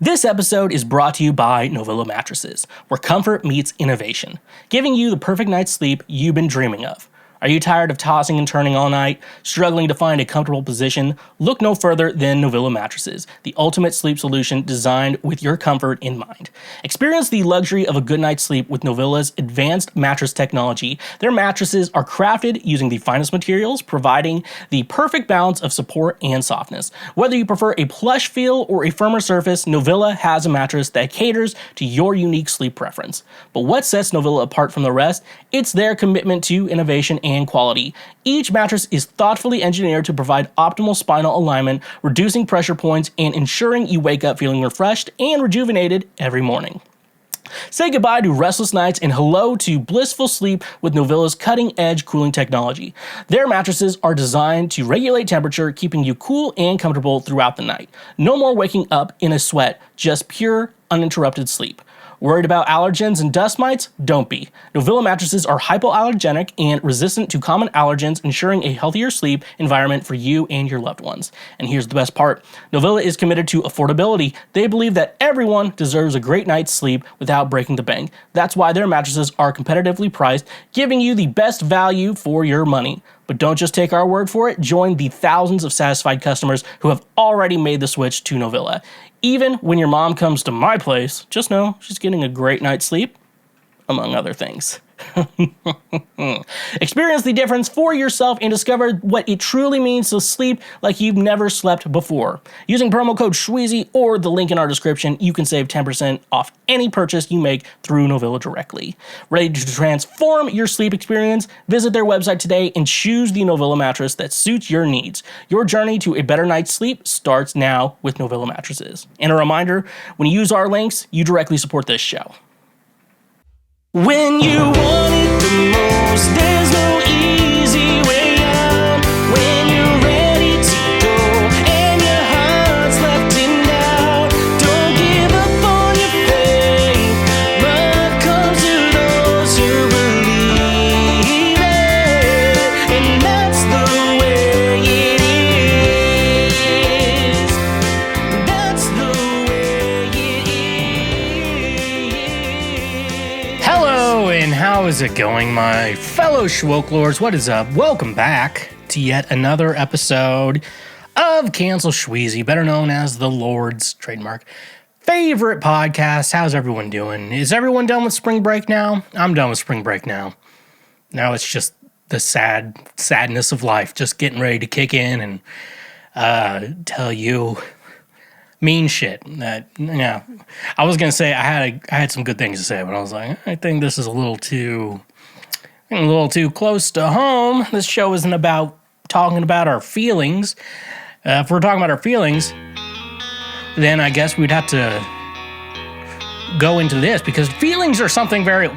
This episode is brought to you by Novilla Mattresses, where comfort meets innovation, giving you the perfect night's sleep you've been dreaming of. Are you tired of tossing and turning all night, struggling to find a comfortable position? Look no further than Novilla Mattresses, the ultimate sleep solution designed with your comfort in mind. Experience the luxury of a good night's sleep with Novilla's advanced mattress technology. Their mattresses are crafted using the finest materials, providing the perfect balance of support and softness. Whether you prefer a plush feel or a firmer surface, Novilla has a mattress that caters to your unique sleep preference. But what sets Novilla apart from the rest? It's their commitment to innovation and quality. Each mattress is thoughtfully engineered to provide optimal spinal alignment, reducing pressure points, and ensuring you wake up feeling refreshed and rejuvenated every morning. Say goodbye to restless nights and hello to blissful sleep with Novilla's cutting-edge cooling technology. Their mattresses are designed to regulate temperature, keeping you cool and comfortable throughout the night. No more waking up in a sweat, just pure, uninterrupted sleep. Worried about allergens and dust mites? Don't be. Novilla mattresses are hypoallergenic and resistant to common allergens, ensuring a healthier sleep environment for you and your loved ones. And here's the best part. Novilla is committed to affordability. They believe that everyone deserves a great night's sleep without breaking the bank. That's why their mattresses are competitively priced, giving you the best value for your money. But don't just take our word for it. Join the thousands of satisfied customers who have already made the switch to Novilla. Even when your mom comes to my place, just know she's getting a great night's sleep, among other things. Experience the difference for yourself and discover what it truly means to sleep like you've never slept before. Using promo code Schweezy or the link in our description, you can save 10% off any purchase you make through Novilla directly. Ready to transform your sleep experience? Visit their website today and choose the Novilla mattress that suits your needs. Your journey to a better night's sleep starts now with Novilla mattresses. And a reminder, when you use our links, you directly support this show. When you want it the most, there's no easy way out. When you're ready to go and your heart's left in doubt, don't give up on your faith, but come to those who believe it, and that's the way it is. That's the way it is. Hello, and how is it going, my fellow Schwokelords? What is up? Welcome back to yet another episode of Cancel Schweezy, better known as the Lord's trademark favorite podcast. How's everyone doing? Is everyone done with spring break now? I'm done with spring break now. Now it's just the sadness of life, just getting ready to kick in and tell you mean shit. I was gonna say I had some good things to say, but I was like, I think this is a little too close to home. This show isn't about talking about our feelings. If we're talking about our feelings, then I guess we'd have to go into this because feelings are something very.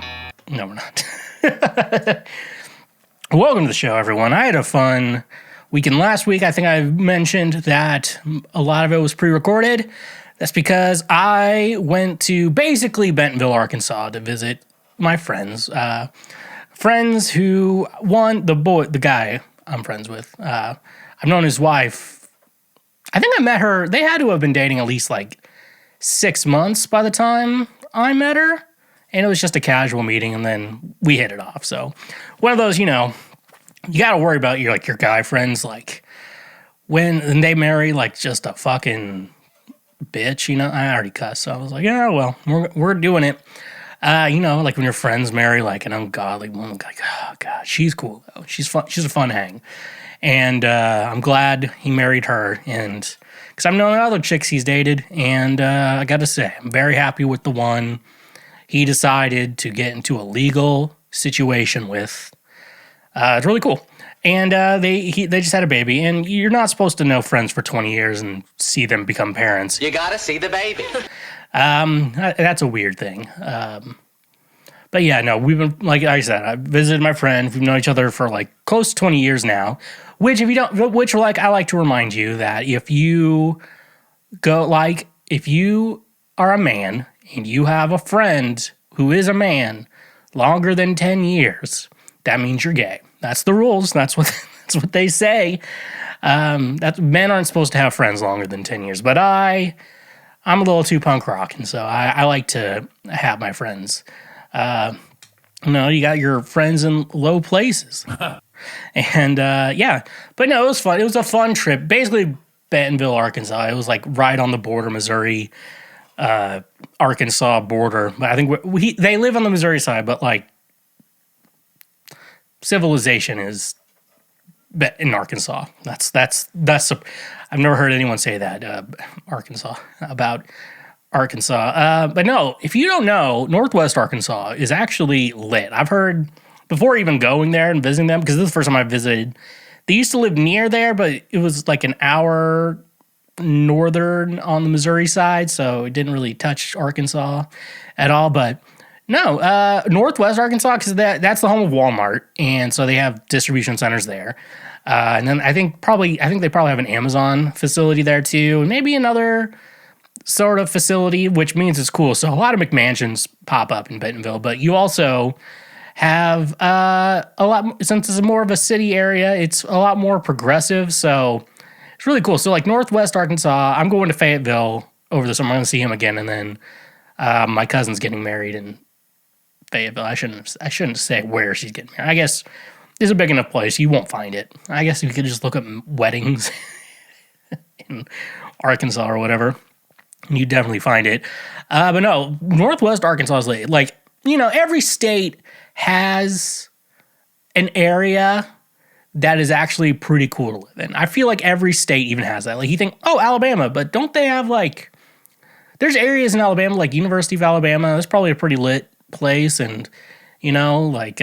No, we're not. Welcome to the show, everyone. I had a fun weekend last week. I think I mentioned that a lot of it was pre-recorded. That's because I went to basically Bentonville, Arkansas to visit my friends. Friends who, the guy I'm friends with. I've known his wife. I think I met her. They had to have been dating at least like 6 months by the time I met her. And it was just a casual meeting, and then we hit it off. So one of those, you got to worry about your guy friends, like when they marry like just a fucking bitch, I already cussed, so I was like, yeah, well, we're doing it. Like when your friends marry like an ungodly woman, like, oh god, she's cool though. She's fun. She's a fun hang. And I'm glad he married her, and because I've known other chicks he's dated, and I got to say, I'm very happy with the one he decided to get into a legal situation with. It's really cool. And they just had a baby, and you're not supposed to know friends for 20 years and see them become parents. You gotta see the baby. That's a weird thing. But yeah, no, we've been, like I said, I visited my friend. We've known each other for like close to 20 years now, I like to remind you that if you are a man and you have a friend who is a man longer than 10 years, that means you're gay. That's the rules. That's what they say. That men aren't supposed to have friends longer than 10 years. But I'm I'm a little too punk rock, and so I like to have my friends. You got your friends in low places. And yeah, but no, it was fun. It was a fun trip. Basically, Bentonville, Arkansas. It was like right on the border, Missouri, Arkansas border. But I think they live on the Missouri side, but like civilization is in Arkansas. That's. I've never heard anyone say that Arkansas about Arkansas. But no, if you don't know, Northwest Arkansas is actually lit. I've heard before even going there and visiting them, because this is the first time I visited. They used to live near there, but it was like an hour northern on the Missouri side, so it didn't really touch Arkansas at all. But no, Northwest Arkansas, because that's the home of Walmart, and so they have distribution centers there. And then I think they probably have an Amazon facility there too, and maybe another sort of facility, which means it's cool. So a lot of McMansions pop up in Bentonville, but you also have a lot, since it's more of a city area, it's a lot more progressive. So it's really cool. So like Northwest Arkansas, I'm going to Fayetteville over the summer. I'm going to see him again, and then my cousin's getting married in Fayetteville. I shouldn't say where she's getting married. I guess it's a big enough place. You won't find it. I guess you could just look up weddings in Arkansas or whatever. You definitely find it. But no, Northwest Arkansas is like, every state has an area that is actually pretty cool to live in. I feel like every state even has that. Like you think, oh, Alabama, but don't they have like, there's areas in Alabama, like University of Alabama, that's probably a pretty lit place. And, like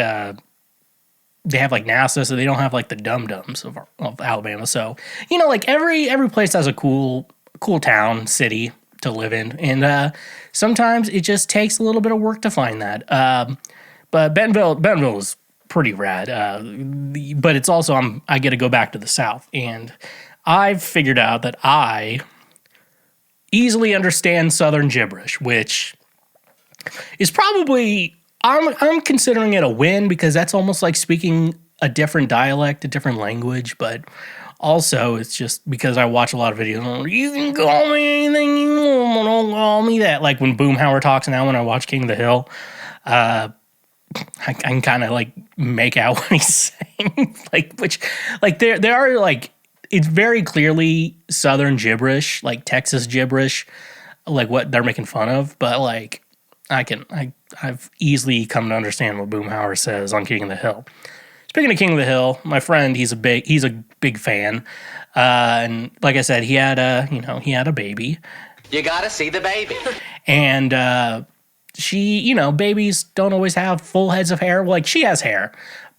they have like NASA, so they don't have like the dum-dums of Alabama. So, like every place has a cool town, city to live in. And sometimes it just takes a little bit of work to find that. But Bentonville is pretty rad. But it's also, I get to go back to the South. And I've figured out that I easily understand Southern gibberish, which is probably, I'm considering it a win, because that's almost like speaking a different dialect, a different language. But also, it's just because I watch a lot of videos. You can call me anything you want, don't call me that. Like when Boomhauer talks now, when I watch King of the Hill, I can kind of like make out what he's saying. There are like, it's very clearly Southern gibberish, like Texas gibberish, like what they're making fun of. But like, I've easily come to understand what Boomhauer says on King of the Hill. Speaking of King of the Hill, my friend, he's a big fan. And like I said, he had a baby. You gotta see the baby. And she, babies don't always have full heads of hair. Like she has hair,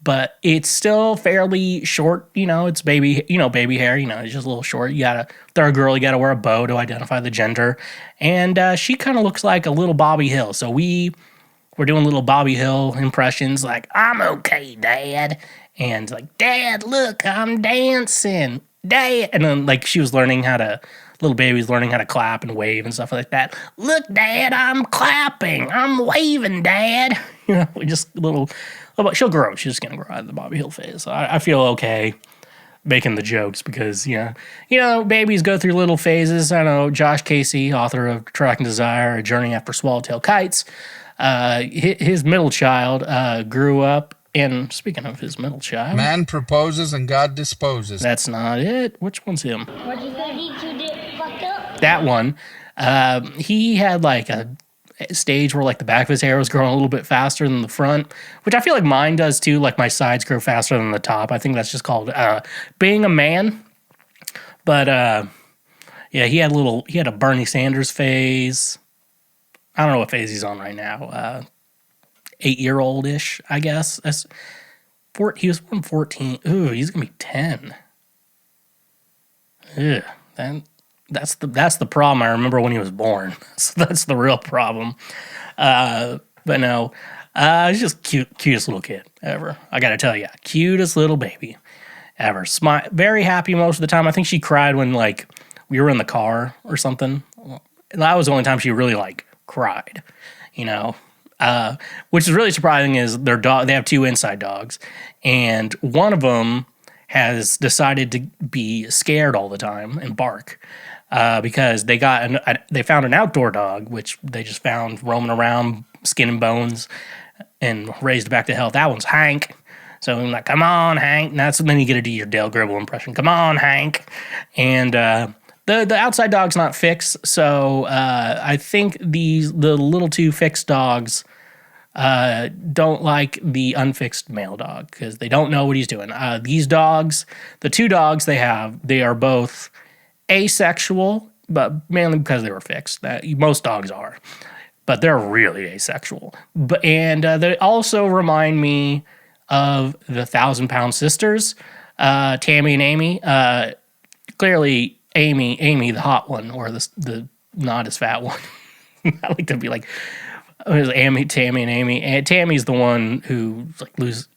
but it's still fairly short. It's baby, baby hair. It's just a little short. If they're a girl, you gotta wear a bow to identify the gender. And she kind of looks like a little Bobby Hill. So we're doing little Bobby Hill impressions, like, I'm okay, Dad. And like, Dad, look, I'm dancing, Dad. And then like she was little baby's learning how to clap and wave and stuff like that. Look, Dad, I'm clapping. I'm waving, Dad. Just a little, she'll grow. She's just going to grow out of the Bobby Hill phase. So I feel okay making the jokes because, babies go through little phases. I know Josh Casey, author of Track and Desire, A Journey After Swallowtail Kites, his middle child grew up. And speaking of his middle child, man proposes and God disposes. That's not it. Which one's him? What you gonna eat? You did fuck up. That one. He had like a stage where like the back of his hair was growing a little bit faster than the front, which I feel like mine does too. Like my sides grow faster than the top. I think that's just called being a man. But yeah, he had a Bernie Sanders phase. I don't know what phase he's on right now. 8-year-old-ish, I guess. He was born 14. Ooh, he's gonna be 10. Ugh, that's the problem. I remember when he was born. So that's the real problem. But no, he's just cutest little kid ever. I gotta tell you, cutest little baby ever. Very happy most of the time. I think she cried when like we were in the car or something. That was the only time she really like cried. Which is really surprising is their dog. They have 2 inside dogs, and one of them has decided to be scared all the time and bark. because they found an outdoor dog, which they just found roaming around, skin and bones, and raised back to health. That one's Hank. So I'm like, come on, Hank. And then you get to do your Dale Gribble impression. Come on, Hank. And the outside dog's not fixed, so I think the little two fixed dogs don't like the unfixed male dog because they don't know what he's doing. These dogs, the two dogs they are both asexual, but mainly because they were fixed. Most dogs are, but they're really asexual. And they also remind me of the 1,000-Pound Sisters, Tammy and Amy. Clearly, Amy, the hot one, or the not as fat one. I like to be like, it was Tammy and Amy. And Tammy's the one who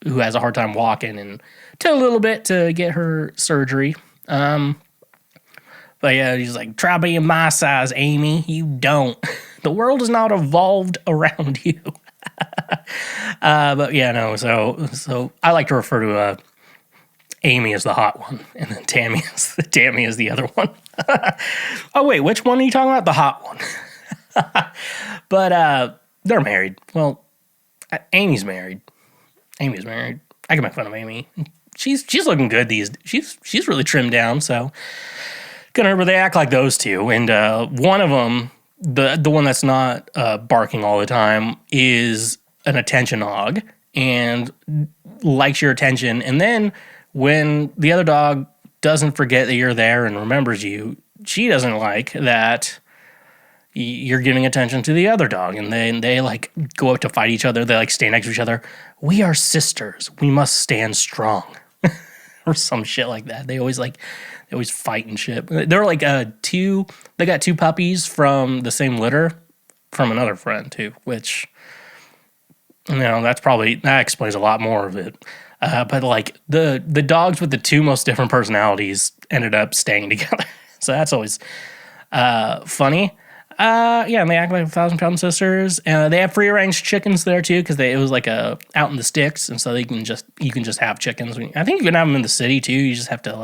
has a hard time walking and took a little bit to get her surgery. But yeah, he's like, try being my size, Amy. You don't. The world has not evolved around you. But yeah, no. So I like to refer to Amy as the hot one, and then Tammy is the other one. Oh wait, which one are you talking about? The hot one. But they're married. Well, Amy's married. I can make fun of Amy. She's looking good she's really trimmed down. So but they act like those two, and one of them, the one that's not barking all the time, is an attention hog and likes your attention. And then when the other dog doesn't forget that you're there and remembers you, she doesn't like that you're giving attention to the other dog. And then they like go up to fight each other. They like stand next to each other. We are sisters. We must stand strong. Or some shit like that. They always fight and shit. They're like they got two puppies from the same litter from another friend too, which, that explains a lot more of it. But like the dogs with the two most different personalities ended up staying together. So that's always funny. And they act like 1,000-Pound Sisters. They have free range chickens there too, because it was like out in the sticks, and so you can just have chickens. I think you can have them in the city too. You just have to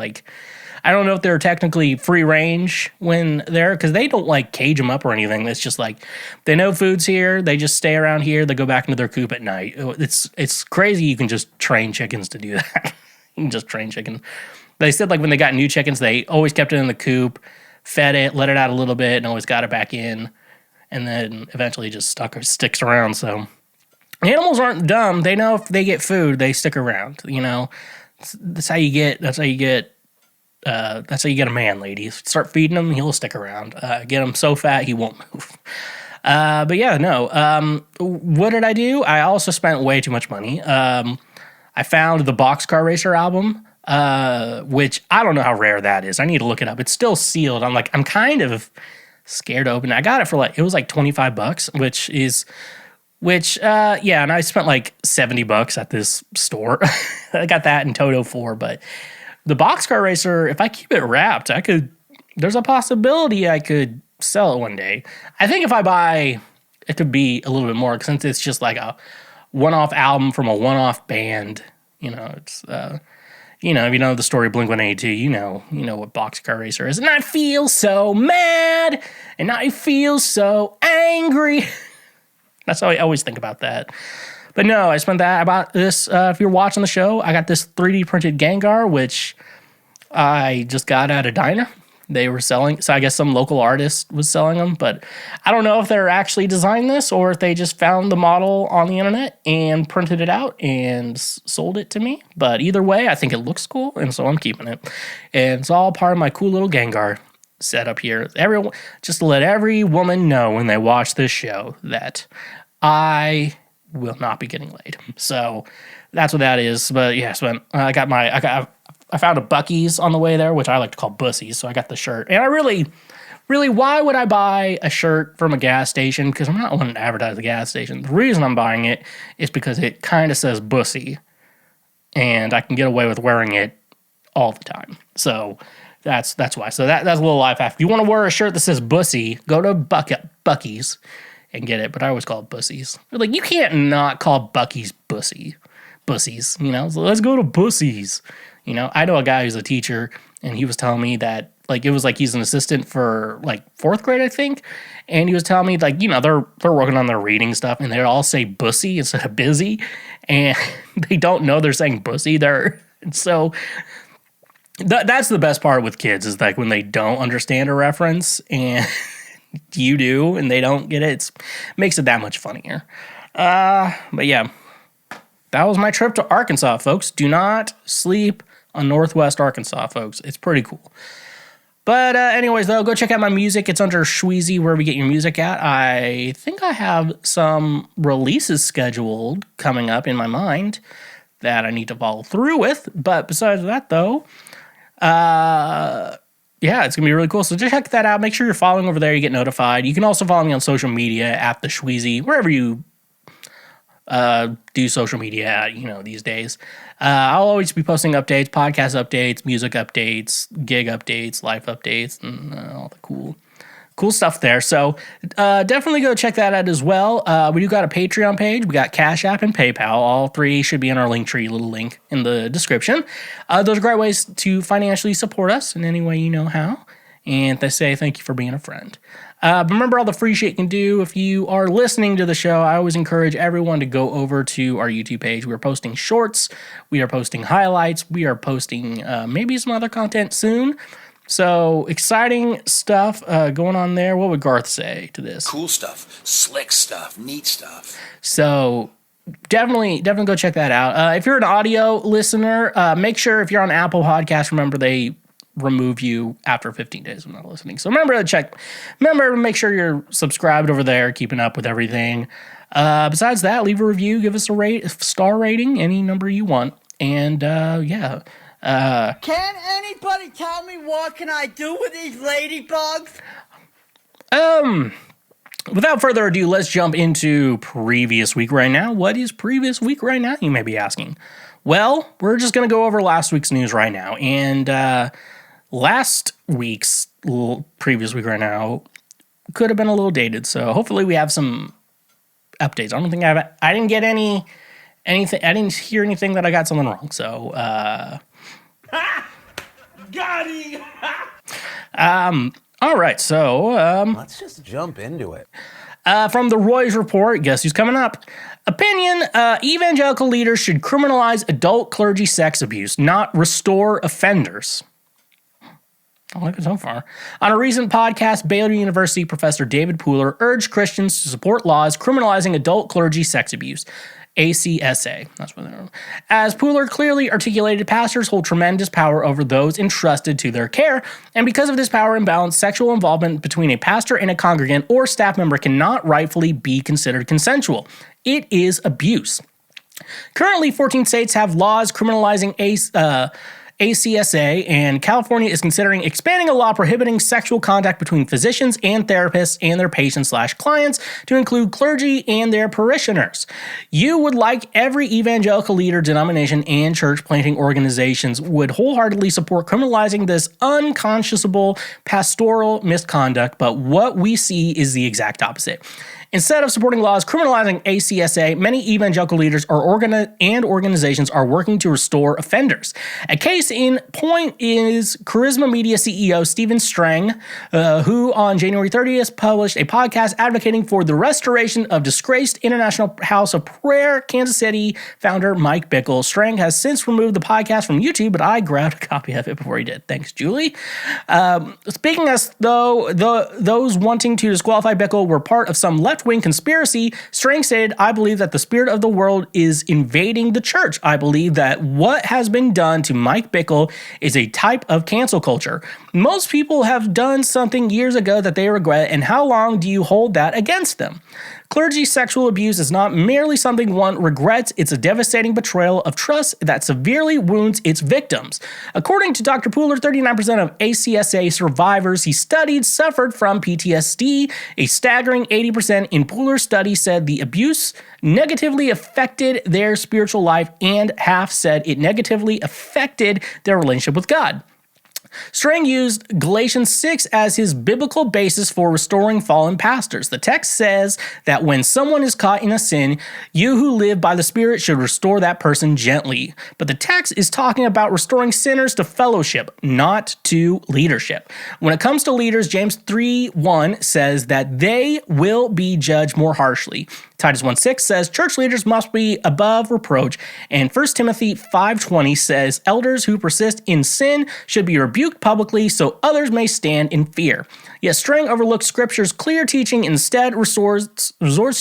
I don't know if they're technically free range when they're, because they don't like cage them up or anything. It's just like they know food's here. They just stay around here. They go back into their coop at night. It's crazy. You can just train chickens to do that. You can just train chickens. They said like when they got new chickens, they always kept it in the coop, fed it, let it out a little bit, and always got it back in, and then eventually just sticks around. So animals aren't dumb. They know if they get food, they stick around. That's how you get a man, ladies. Start feeding him, he'll stick around. Get him so fat he won't move. But yeah, no. What did I do? I also spent way too much money. I found the Boxcar Racer album, which I don't know how rare that is. I need to look it up. It's still sealed. I'm kind of scared to open it. I got it for it was like $25, and I spent like $70 at this store. I got that in Toto 4, but the Boxcar Racer, if I keep it wrapped, there's a possibility I could sell it one day. I think if I buy, it could be a little bit more, since it's just like a one-off album from a one-off band. It's, if you know the story of Blink-182, you know what Boxcar Racer is. And I feel so mad, and I feel so angry. That's how I always think about that. But no, I spent that. I bought this, if you're watching the show, I got this 3D printed Gengar, which I just got at a diner. They were selling, so I guess some local artist was selling them, but I don't know if they're actually designed this or if they just found the model on the internet and printed it out and sold it to me. But either way, I think it looks cool, and so I'm keeping it. And it's all part of my cool little Gengar setup here. Just to let every woman know when they watch this show that I will not be getting laid. So that's what that is. But yeah, so I found a Buc-ee's on the way there, which I like to call Bussies. So I got the shirt. And I really, why would I buy a shirt from a gas station? Because I'm not wanting to advertise the gas station. The reason I'm buying it is because it kind of says Bussie, and I can get away with wearing it all the time. So that's why. So that's a little life hack. If you want to wear a shirt that says Bussie, go to Buc-ee's and get it. But I always call it Bussies. Like, you can't not call Buc-ee's Bussies. So let's go to Bussies. I know a guy who's a teacher, and he was telling me that like, it was like he's an assistant for like fourth grade, I think. And he was telling me, like, they're working on their reading stuff, and they all say bussy instead of busy, and they don't know they're saying bussy. So that's the best part with kids, is like when they don't understand a reference and you do, and they don't get it. It makes it that much funnier. But yeah, that was my trip to Arkansas, folks. Do not sleep on Northwest Arkansas, folks. It's pretty cool. But anyways, though, go check out my music. It's under Shweezy, wherever you get your music at. I think I have some releases scheduled coming up in my mind that I need to follow through with. But besides that, though, yeah, it's going to be really cool. So just check that out. Make sure you're following over there. You get notified. You can also follow me on social media at The Shweezy, wherever you do social media at, these days. I'll always be posting updates, podcast updates, music updates, gig updates, life updates, and all the cool stuff there. So definitely go check that out as well. We do got a Patreon page. We got Cash App and PayPal. All three should be in our Linktree, little link in the description. Those are great ways to financially support us in any way you know how. And they say thank you for being a friend. But remember all the free shit you can do. If you are listening to the show, I always encourage everyone to go over to our YouTube page. We are posting shorts. We are posting highlights. We are posting maybe some other content soon. So exciting stuff going on there. What would Garth say to this? Cool stuff, slick stuff, neat stuff. So definitely go check that out. If you're an audio listener, make sure if you're on Apple Podcasts, remember they remove you after 15 days of not listening. So remember to make sure you're subscribed over there, keeping up with everything. Besides that, leave a review, give us a star rating, any number you want. And yeah. Can anybody tell me what can I do with these ladybugs? Without further ado, let's jump into previous week right now. What is previous week right now, you may be asking? Well, we're just going to go over last week's news right now. And last week's previous week right now could have been a little dated, so hopefully we have some updates. I don't think I didn't get anything. I didn't hear anything that I got something wrong. So Got him! all right, so let's just jump into it. from the Roy's report, guess who's coming up? Opinion, evangelical leaders should criminalize adult clergy sex abuse, not restore offenders. I like it so far. On a recent podcast, Baylor University professor David Pooler urged Christians to support laws criminalizing adult clergy sex abuse. ACSA. That's what they're known. As Pooler clearly articulated, pastors hold tremendous power over those entrusted to their care, and because of this power imbalance, sexual involvement between a pastor and a congregant or staff member cannot rightfully be considered consensual. It is abuse. Currently, 14 states have laws criminalizing ACSA, and California is considering expanding a law prohibiting sexual contact between physicians and therapists and their patients/clients to include clergy and their parishioners. You would like every evangelical leader, denomination, and church planting organizations would wholeheartedly support criminalizing this unconscionable pastoral misconduct, but what we see is the exact opposite. Instead of supporting laws criminalizing ACSA, many evangelical leaders and organizations are working to restore offenders. A case in point is Charisma Media CEO Stephen Strang, who on January 30th published a podcast advocating for the restoration of disgraced International House of Prayer Kansas City founder Mike Bickle. Strang has since removed the podcast from YouTube, but I grabbed a copy of it before he did. Thanks, Julie. Speaking as though those wanting to disqualify Bickle were part of some left-wing conspiracy, Strang stated, "I believe that the spirit of the world is invading the church. I believe that what has been done to Mike Bickle is a type of cancel culture. Most people have done something years ago that they regret, and how long do you hold that against them? Clergy sexual abuse is not merely something one regrets, it's a devastating betrayal of trust that severely wounds its victims." According to Dr. Pooler, 39% of ACSA survivors he studied suffered from PTSD. A staggering 80% in Pooler's study said the abuse negatively affected their spiritual life, and half said it negatively affected their relationship with God. Strang used Galatians 6 as his biblical basis for restoring fallen pastors. The text says that when someone is caught in a sin, you who live by the Spirit should restore that person gently. But the text is talking about restoring sinners to fellowship, not to leadership. When it comes to leaders, James 3:1 says that they will be judged more harshly. Titus 1:6 says church leaders must be above reproach, and 1 Timothy 5:20 says elders who persist in sin should be rebuked publicly so others may stand in fear. Yet Strang overlooks Scripture's clear teaching, instead resorts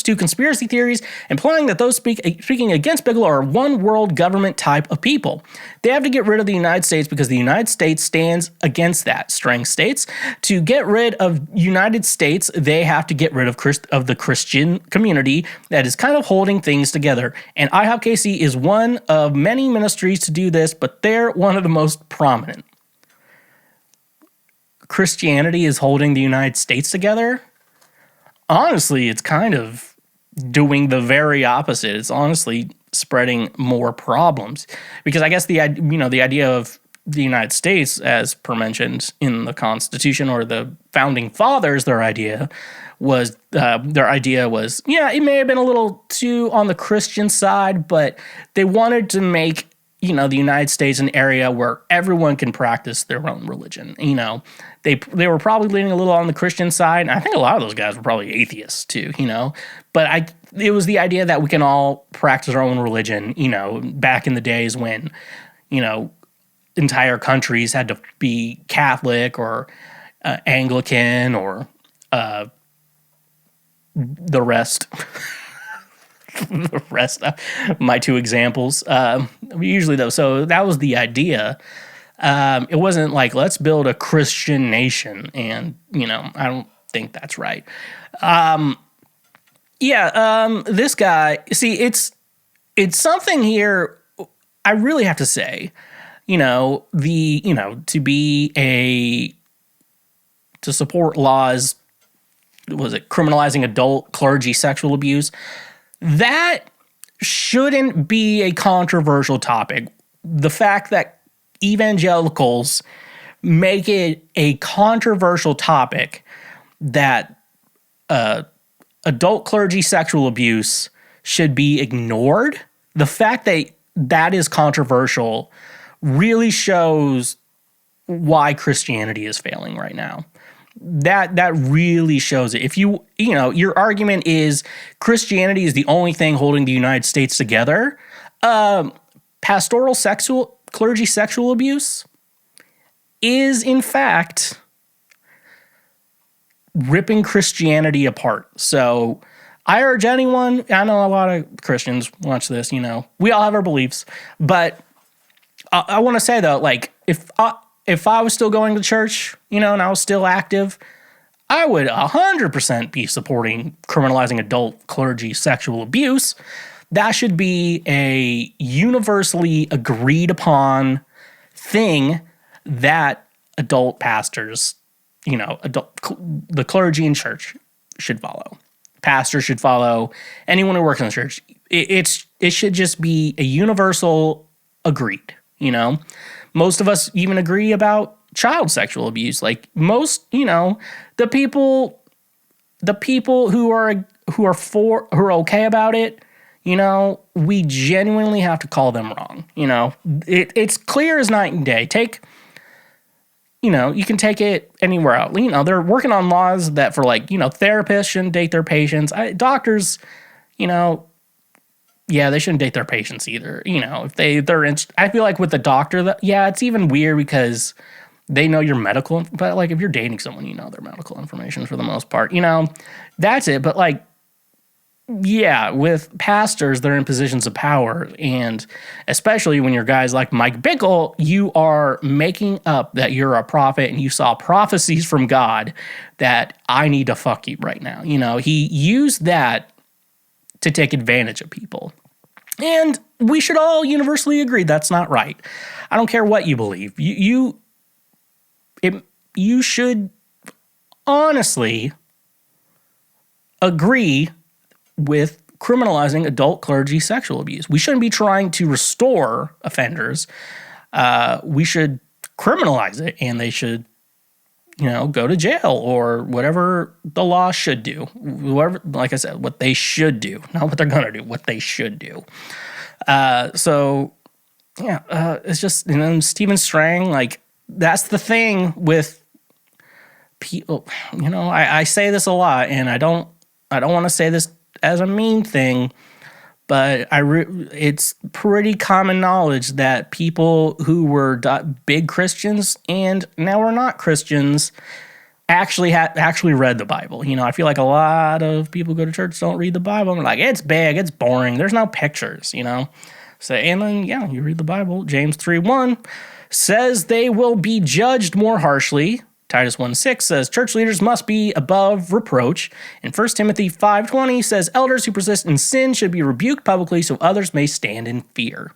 to conspiracy theories, implying that those speaking against Bigelow are one world government type of people. They have to get rid of the United States because the United States stands against that. Strang states, to get rid of United States, they have to get rid of the Christian community that is kind of holding things together. And IHOP KC is one of many ministries to do this, but they're one of the most prominent. Christianity is holding the United States together? Honestly, it's kind of doing the very opposite. It's honestly spreading more problems. Because I guess the idea of the United States, as per mentioned in the Constitution or the Founding Fathers, their idea was, yeah, it may have been a little too on the Christian side, but they wanted to make, the United States an area where everyone can practice their own religion. They were probably leaning a little on the Christian side, and I think a lot of those guys were probably atheists too, But it was the idea that we can all practice our own religion, back in the days when, entire countries had to be Catholic or Anglican or the rest. The rest of my two examples. Usually, though, so that was the idea. It wasn't like, let's build a Christian nation. And, I don't think that's right. This guy, see, it's something here I really have to say, to support laws, criminalizing adult clergy sexual abuse, that shouldn't be a controversial topic. The fact that evangelicals make it a controversial topic that adult clergy sexual abuse should be ignored, the fact that that is controversial really shows why Christianity is failing right now. That really shows it. If your argument is Christianity is the only thing holding the United States together, pastoral clergy sexual abuse is in fact ripping Christianity apart. So I urge anyone, I know a lot of Christians watch this, we all have our beliefs, but I want to say though, like if I was still going to church, and I was still active, I would 100% be supporting criminalizing adult clergy sexual abuse. That should be a universally agreed upon thing that adult pastors, the clergy in church should follow. Pastors should follow. Anyone who works in the church, it should just be a universal agreed, Most of us even agree about child sexual abuse. Like most, the people who are okay about it, we genuinely have to call them wrong. It's clear as night and day. You can take it anywhere else. They're working on laws that for therapists shouldn't date their patients. Doctors, yeah, they shouldn't date their patients either. If I feel like with the doctor, it's even weird because they know your medical, but if you're dating someone, their medical information for the most part, that's it. But with pastors, they're in positions of power. And especially when you're guys like Mike Bickle, you are making up that you're a prophet and you saw prophecies from God that I need to fuck you right now. He used that to take advantage of people. And we should all universally agree that's not right. I don't care what you believe. You should honestly agree with criminalizing adult clergy sexual abuse. We shouldn't be trying to restore offenders. We should criminalize it, and they should, go to jail or whatever the law should do. Whatever, like I said, what they should do, not what they're gonna do, what they should do. It's just, Stephen Strang, like, that's the thing with people. I say this a lot, and I don't want to say this as a mean thing, but it's pretty common knowledge that people who were big Christians and now are not Christians actually read the Bible. I feel like a lot of people who go to church don't read the Bible. And they're like, it's big, it's boring, there's no pictures, So, and then, you read the Bible. James 3:1 says they will be judged more harshly. Titus 1:6 says church leaders must be above reproach. And 1 Timothy 5:20 says elders who persist in sin should be rebuked publicly so others may stand in fear.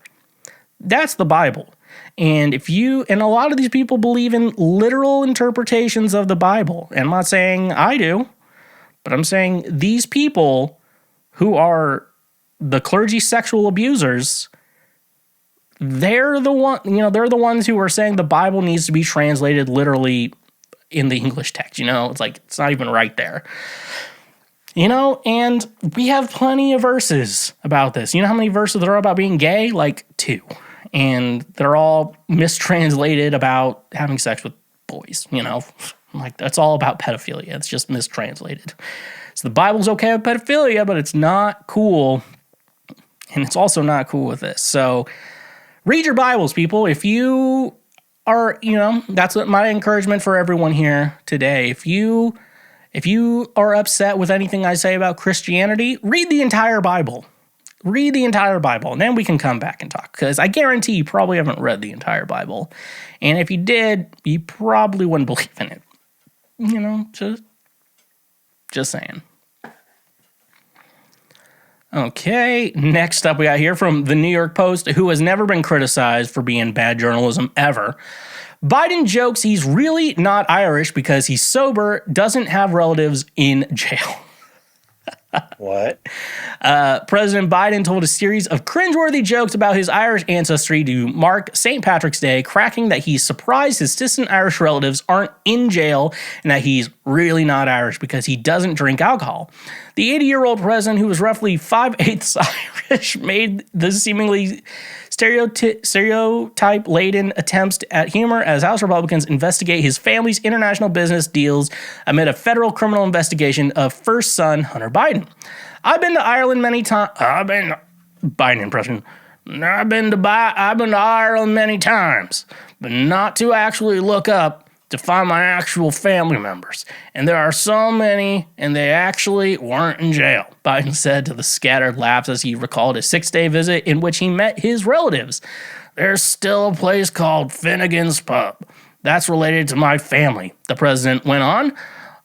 That's the Bible. And a lot of these people believe in literal interpretations of the Bible. And I'm not saying I do, but I'm saying these people who are the clergy sexual abusers, they're the ones who are saying the Bible needs to be translated literally in the English text. It's like, it's not even right there. And we have plenty of verses about this. You know how many verses there are about being gay? Like 2. And they're all mistranslated about having sex with boys, Like, that's all about pedophilia. It's just mistranslated. So the Bible's okay with pedophilia, but it's not cool. And it's also not cool with this. So read your Bibles, people. If you are, that's what my encouragement for everyone here today. If you are upset with anything I say about Christianity, read the entire Bible. Read the entire Bible, and then we can come back and talk. Because I guarantee you probably haven't read the entire Bible. And if you did, you probably wouldn't believe in it. Just saying. Okay, next up we got here from the New York Post, who has never been criticized for being bad journalism ever. Biden jokes he's really not Irish because he's sober, doesn't have relatives in jail. What? President Biden told a series of cringeworthy jokes about his Irish ancestry to mark St. Patrick's Day, cracking that he's surprised his distant Irish relatives aren't in jail and that he's really not Irish because he doesn't drink alcohol. The 80-year-old president, who was roughly 5/8 Irish, made the seemingly stereotype-laden attempts at humor as House Republicans investigate his family's international business deals amid a federal criminal investigation of first son Hunter Biden. I've been to Ireland many times. Biden impression. I've been to Ireland many times, but not to actually look up to find my actual family members. And there are so many, and they actually weren't in jail, Biden said to the scattered laughs as he recalled a 6-day visit in which he met his relatives. There's still a place called Finnegan's Pub. That's related to my family, the president went on.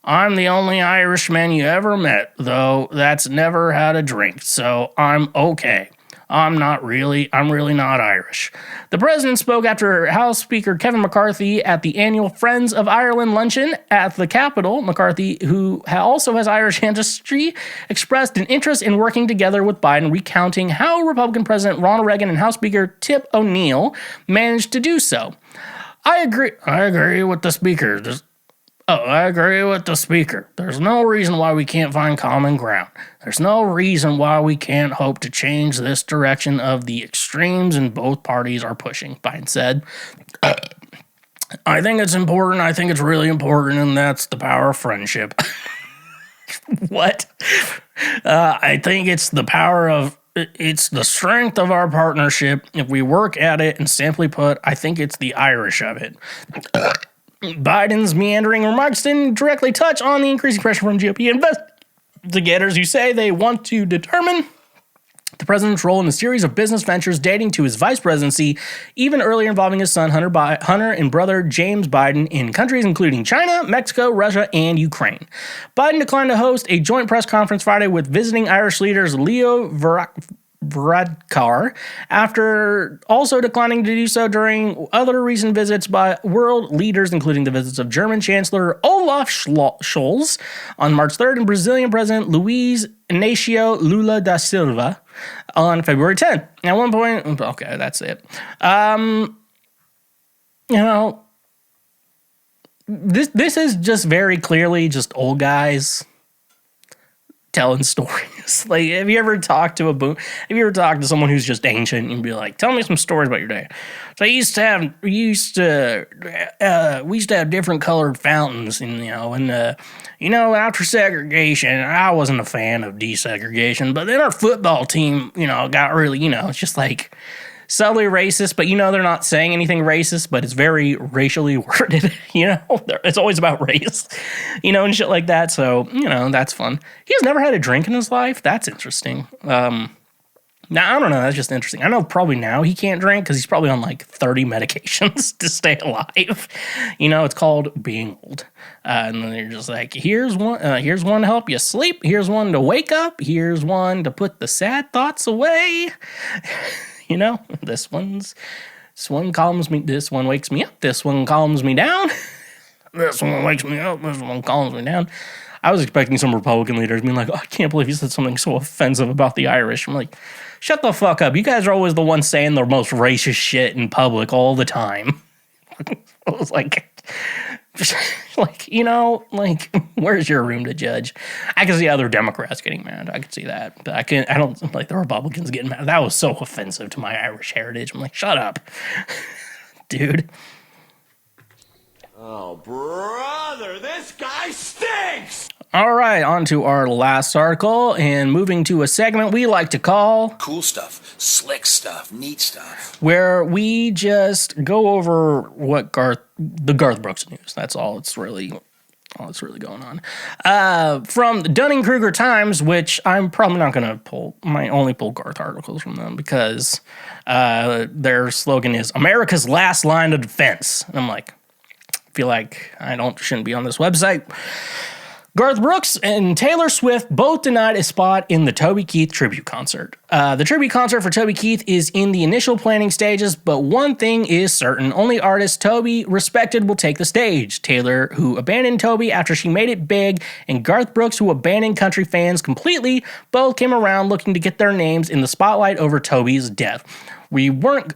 I'm the only Irishman you ever met, though that's never had a drink, so I'm okay. I'm really not Irish. The president spoke after House Speaker Kevin McCarthy at the annual Friends of Ireland luncheon at the Capitol. McCarthy, who also has Irish ancestry, expressed an interest in working together with Biden, recounting how Republican President Ronald Reagan and House Speaker Tip O'Neill managed to do so. I agree with the speaker. I agree with the speaker. There's no reason why we can't find common ground. There's no reason why we can't hope to change this direction of the extremes in both parties are pushing, Biden said. I think it's important. I think it's really important, and that's the power of friendship. What? I think it's the power of... It's the strength of our partnership. If we work at it, and simply put, I think it's the Irish of it. Biden's meandering remarks didn't directly touch on the increasing pressure from GOP investigators who say they want to determine the president's role in a series of business ventures dating to his vice presidency, even earlier involving his son Hunter and brother James Biden in countries including China, Mexico, Russia, and Ukraine. Biden declined to host a joint press conference Friday with visiting Irish leaders Leo Varadkar, after also declining to do so during other recent visits by world leaders, including the visits of German Chancellor Olaf Scholz on March 3rd and Brazilian President Luiz Inácio Lula da Silva on February 10th. At one point, okay, that's it. this is just very clearly just old guys telling stories. Like, have you ever talked to someone who's just ancient and be like, tell me some stories about your day? So we used to have different colored fountains, and after segregation, I wasn't a fan of desegregation, but then our football team, got really, it's just like subtly racist, but they're not saying anything racist, but it's very racially worded, it's always about race, and shit like that. So, that's fun. He's never had a drink in his life. That's interesting. Now, I don't know. That's just interesting. I know probably now he can't drink because he's probably on like 30 medications to stay alive. It's called being old. And then they're just like, here's one to help you sleep. Here's one to wake up. Here's one to put the sad thoughts away. This one calms me. This one wakes me up. This one calms me down. This one wakes me up. This one calms me down. I was expecting some Republican leaders being like, I can't believe he said something so offensive about the Irish. I'm like, shut the fuck up. You guys are always the ones saying the most racist shit in public all the time. I was like, where's your room to judge? I can see other Democrats getting mad. I can see that. But I don't like the Republicans getting mad. That was so offensive to my Irish heritage. I'm like, shut up, dude. Oh, brother, this guy stinks! All right, on to our last article, and moving to a segment we like to call Cool stuff, slick stuff, neat stuff. where we just go over what the Garth Brooks news. That's all it's really going on. From the Dunning-Kruger Times, which I'm probably not going to pull. I only pull Garth articles from them because their slogan is America's last line of defense. And I'm like, feel like shouldn't be on this website. Garth Brooks and Taylor Swift both denied a spot in the Toby Keith tribute concert. The tribute concert for Toby Keith is in the initial planning stages, but one thing is certain. Only artist Toby respected will take the stage. Taylor, who abandoned Toby after she made it big, and Garth Brooks, who abandoned country fans completely, both came around looking to get their names in the spotlight over Toby's death. We weren't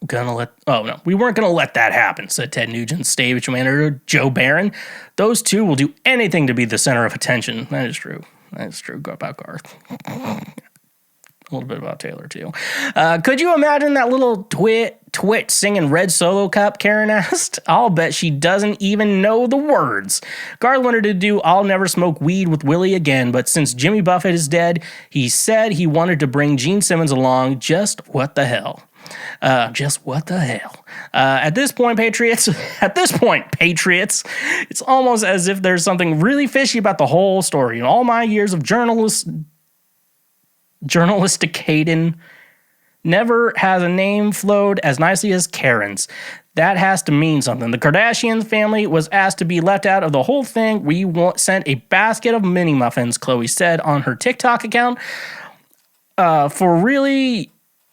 gonna let that happen, said Ted Nugent's stage manager, Joe Barron. Those two will do anything to be the center of attention. That is true. About Garth. A little bit about Taylor, too. Could you imagine that little twit singing Red Solo Cup, Karen asked? I'll bet she doesn't even know the words. Garth wanted to do I'll Never Smoke Weed with Willie again, but since Jimmy Buffett is dead, he said he wanted to bring Gene Simmons along. Just what the hell? At this point, Patriots, it's almost as if there's something really fishy about the whole story. In all my years of journalisticating, never has a name flowed as nicely as Karen's. That has to mean something. The Kardashian family was asked to be left out of the whole thing. We sent a basket of mini muffins, Khloe said on her TikTok account. For really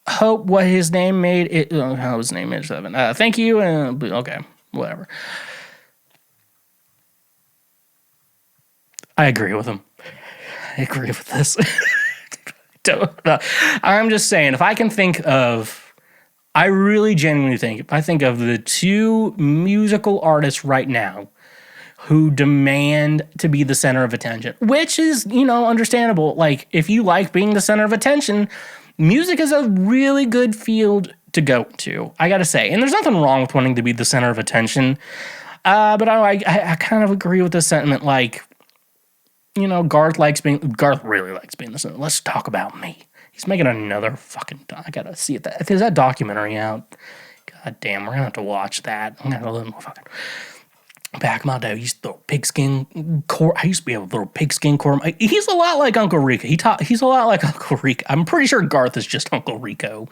hope what his name made it. How his name is 7. Thank you. Okay, whatever. I agree with him. I agree with this. I'm just saying, I really genuinely think, if I think of the two musical artists right now who demand to be the center of attention, which is, understandable. Like, if you like being the center of attention, music is a really good field to go to, I gotta say. And there's nothing wrong with wanting to be the center of attention. But I kind of agree with this sentiment. Like, Garth really likes being the center. Let's talk about me. He's making another fucking. I gotta see it. Is that documentary out? God damn, we're gonna have to watch that. I'm gonna have to fucking. Back in my day, I used to throw pigskin core. I used to be able to throw pigskin core. He's a lot like Uncle Rico. He's a lot like Uncle Rico. I'm pretty sure Garth is just Uncle Rico,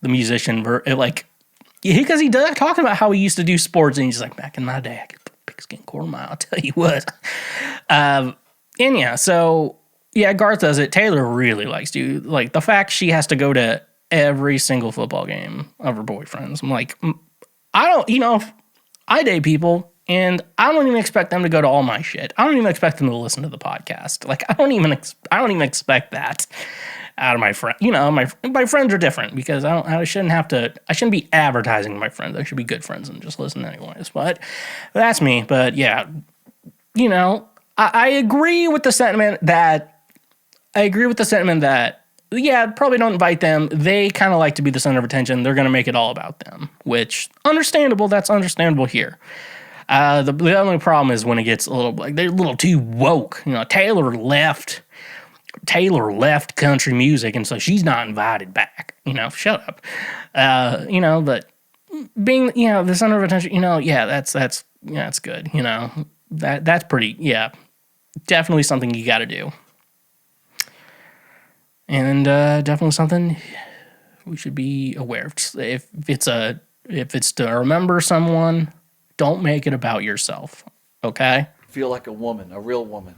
the musician. Because he does talk about how he used to do sports, and he's like, back in my day, I could throw pigskin core. I'll tell you what. And yeah, so yeah, Garth does it. Taylor really likes to, like, the fact she has to go to every single football game of her boyfriends. I'm like, I date people, and I don't even expect them to go to all my shit. I don't even expect them to listen to the podcast. Like, I don't even expect that. out of my friend. My friends are different because I shouldn't be advertising my friends. I should be good friends and just listen anyways. But that's me. But yeah, I agree with the sentiment that yeah, probably don't invite them. They kind of like to be the center of attention. They're going to make it all about them, which understandable. That's understandable here. The only problem is when it gets they're a little too woke. Taylor left country music, and so she's not invited back. Shut up. But being the center of attention, that's good. That's pretty, definitely something you got to do. And definitely something we should be aware of. If it's to remember someone, don't make it about yourself, okay? Feel like a woman, a real woman.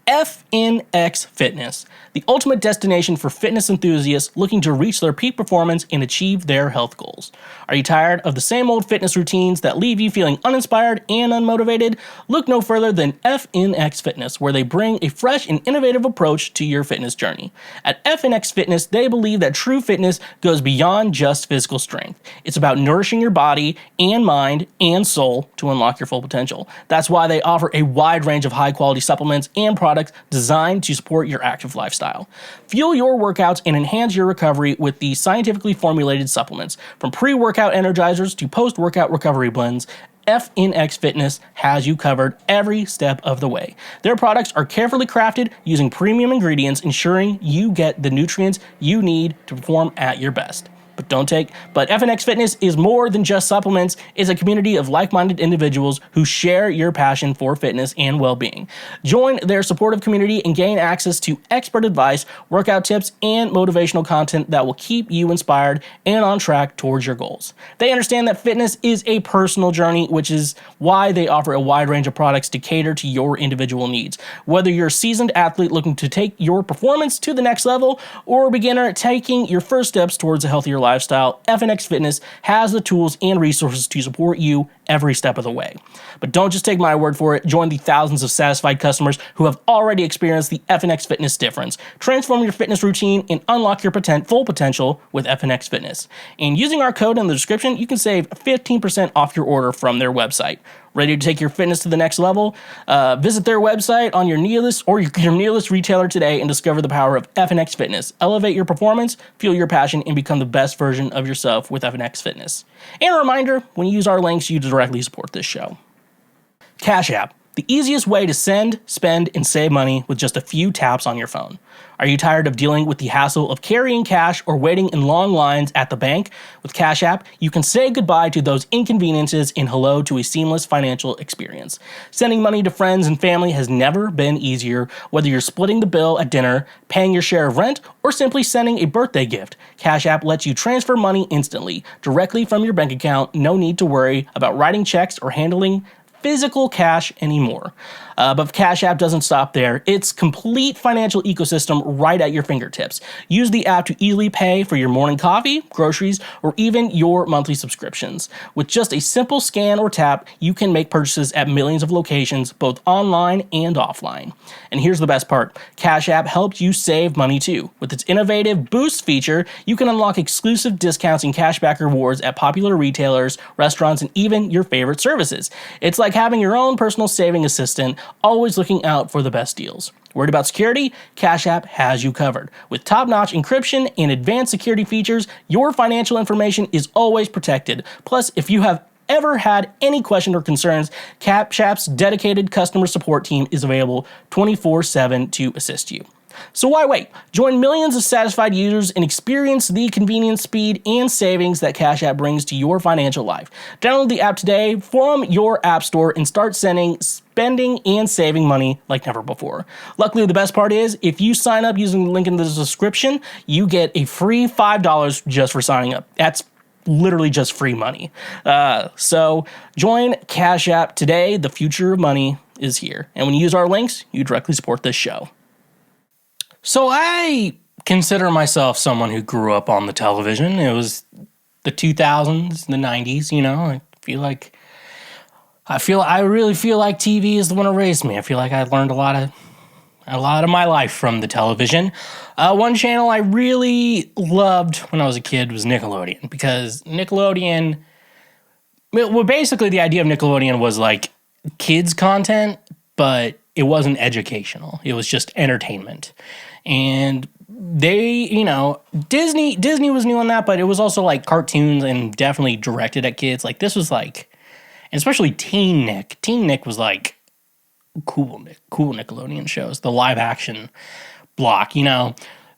FNX Fitness, the ultimate destination for fitness enthusiasts looking to reach their peak performance and achieve their health goals. Are you tired of the same old fitness routines that leave you feeling uninspired and unmotivated? Look no further than FNX Fitness, where they bring a fresh and innovative approach to your fitness journey. At FNX Fitness, they believe that true fitness goes beyond just physical strength. It's about nourishing your body and mind and soul to unlock your full potential. That's why they offer a wide range of high-quality supplements and products designed to support your active lifestyle. Fuel your workouts and enhance your recovery with these scientifically formulated supplements. From pre-workout energizers to post-workout recovery blends, FNX Fitness has you covered every step of the way. Their products are carefully crafted using premium ingredients, ensuring you get the nutrients you need to perform at your best. But FNX Fitness is more than just supplements. It's a community of like-minded individuals who share your passion for fitness and well-being. Join their supportive community and gain access to expert advice, workout tips, and motivational content that will keep you inspired and on track towards your goals. They understand that fitness is a personal journey, which is why they offer a wide range of products to cater to your individual needs. Whether you're a seasoned athlete looking to take your performance to the next level or a beginner taking your first steps towards a healthier lifestyle, FNX Fitness has the tools and resources to support you every step of the way. But don't just take my word for it. Join the thousands of satisfied customers who have already experienced the FNX Fitness difference. Transform your fitness routine and unlock your full potential with FNX Fitness. And using our code in the description, you can save 15% off your order from their website. Ready to take your fitness to the next level? Visit their website on your nearest retailer today and discover the power of FNX Fitness. Elevate your performance, fuel your passion, and become the best version of yourself with FNX Fitness. And a reminder, when you use our links, you directly support this show. Cash App, the easiest way to send, spend, and save money with just a few taps on your phone. Are you tired of dealing with the hassle of carrying cash or waiting in long lines at the bank? With Cash App, you can say goodbye to those inconveniences and hello to a seamless financial experience. Sending money to friends and family has never been easier, whether you're splitting the bill at dinner, paying your share of rent, or simply sending a birthday gift. Cash App lets you transfer money instantly, directly from your bank account. No need to worry about writing checks or handling physical cash anymore. But Cash App doesn't stop there. It's complete financial ecosystem right at your fingertips. Use the app to easily pay for your morning coffee, groceries, or even your monthly subscriptions. With just a simple scan or tap, you can make purchases at millions of locations, both online and offline. And here's the best part. Cash App helps you save money too. With its innovative Boost feature, you can unlock exclusive discounts and cashback rewards at popular retailers, restaurants, and even your favorite services. It's like having your own personal saving assistant, always looking out for the best deals. Worried about security? Cash App has you covered. With top-notch encryption and advanced security features, your financial information is always protected. Plus, if you have ever had any questions or concerns, Cash App's dedicated customer support team is available 24/7 to assist you. So why wait? Join millions of satisfied users and experience the convenience, speed, and savings that Cash App brings to your financial life. Download the app today from your app store and start spending and saving money like never before. Luckily, the best part is, if you sign up using the link in the description, you get a free $5 just for signing up. That's literally just free money. So join Cash App today. The future of money is here. And when you use our links, you directly support this show. So I consider myself someone who grew up on the television. It was the 2000s, the 90s, I really feel like TV is the one that raised me. I feel like I learned a lot a lot of my life from the television. One channel I really loved when I was a kid was Nickelodeon, because Nickelodeon, well, basically the idea of Nickelodeon was like kids content, but it wasn't educational. It was just entertainment. And they, Disney was new on that, but it was also like cartoons and definitely directed at kids. Like this was like, and especially Teen Nick. Teen Nick was like cool Nickelodeon shows, the live action block.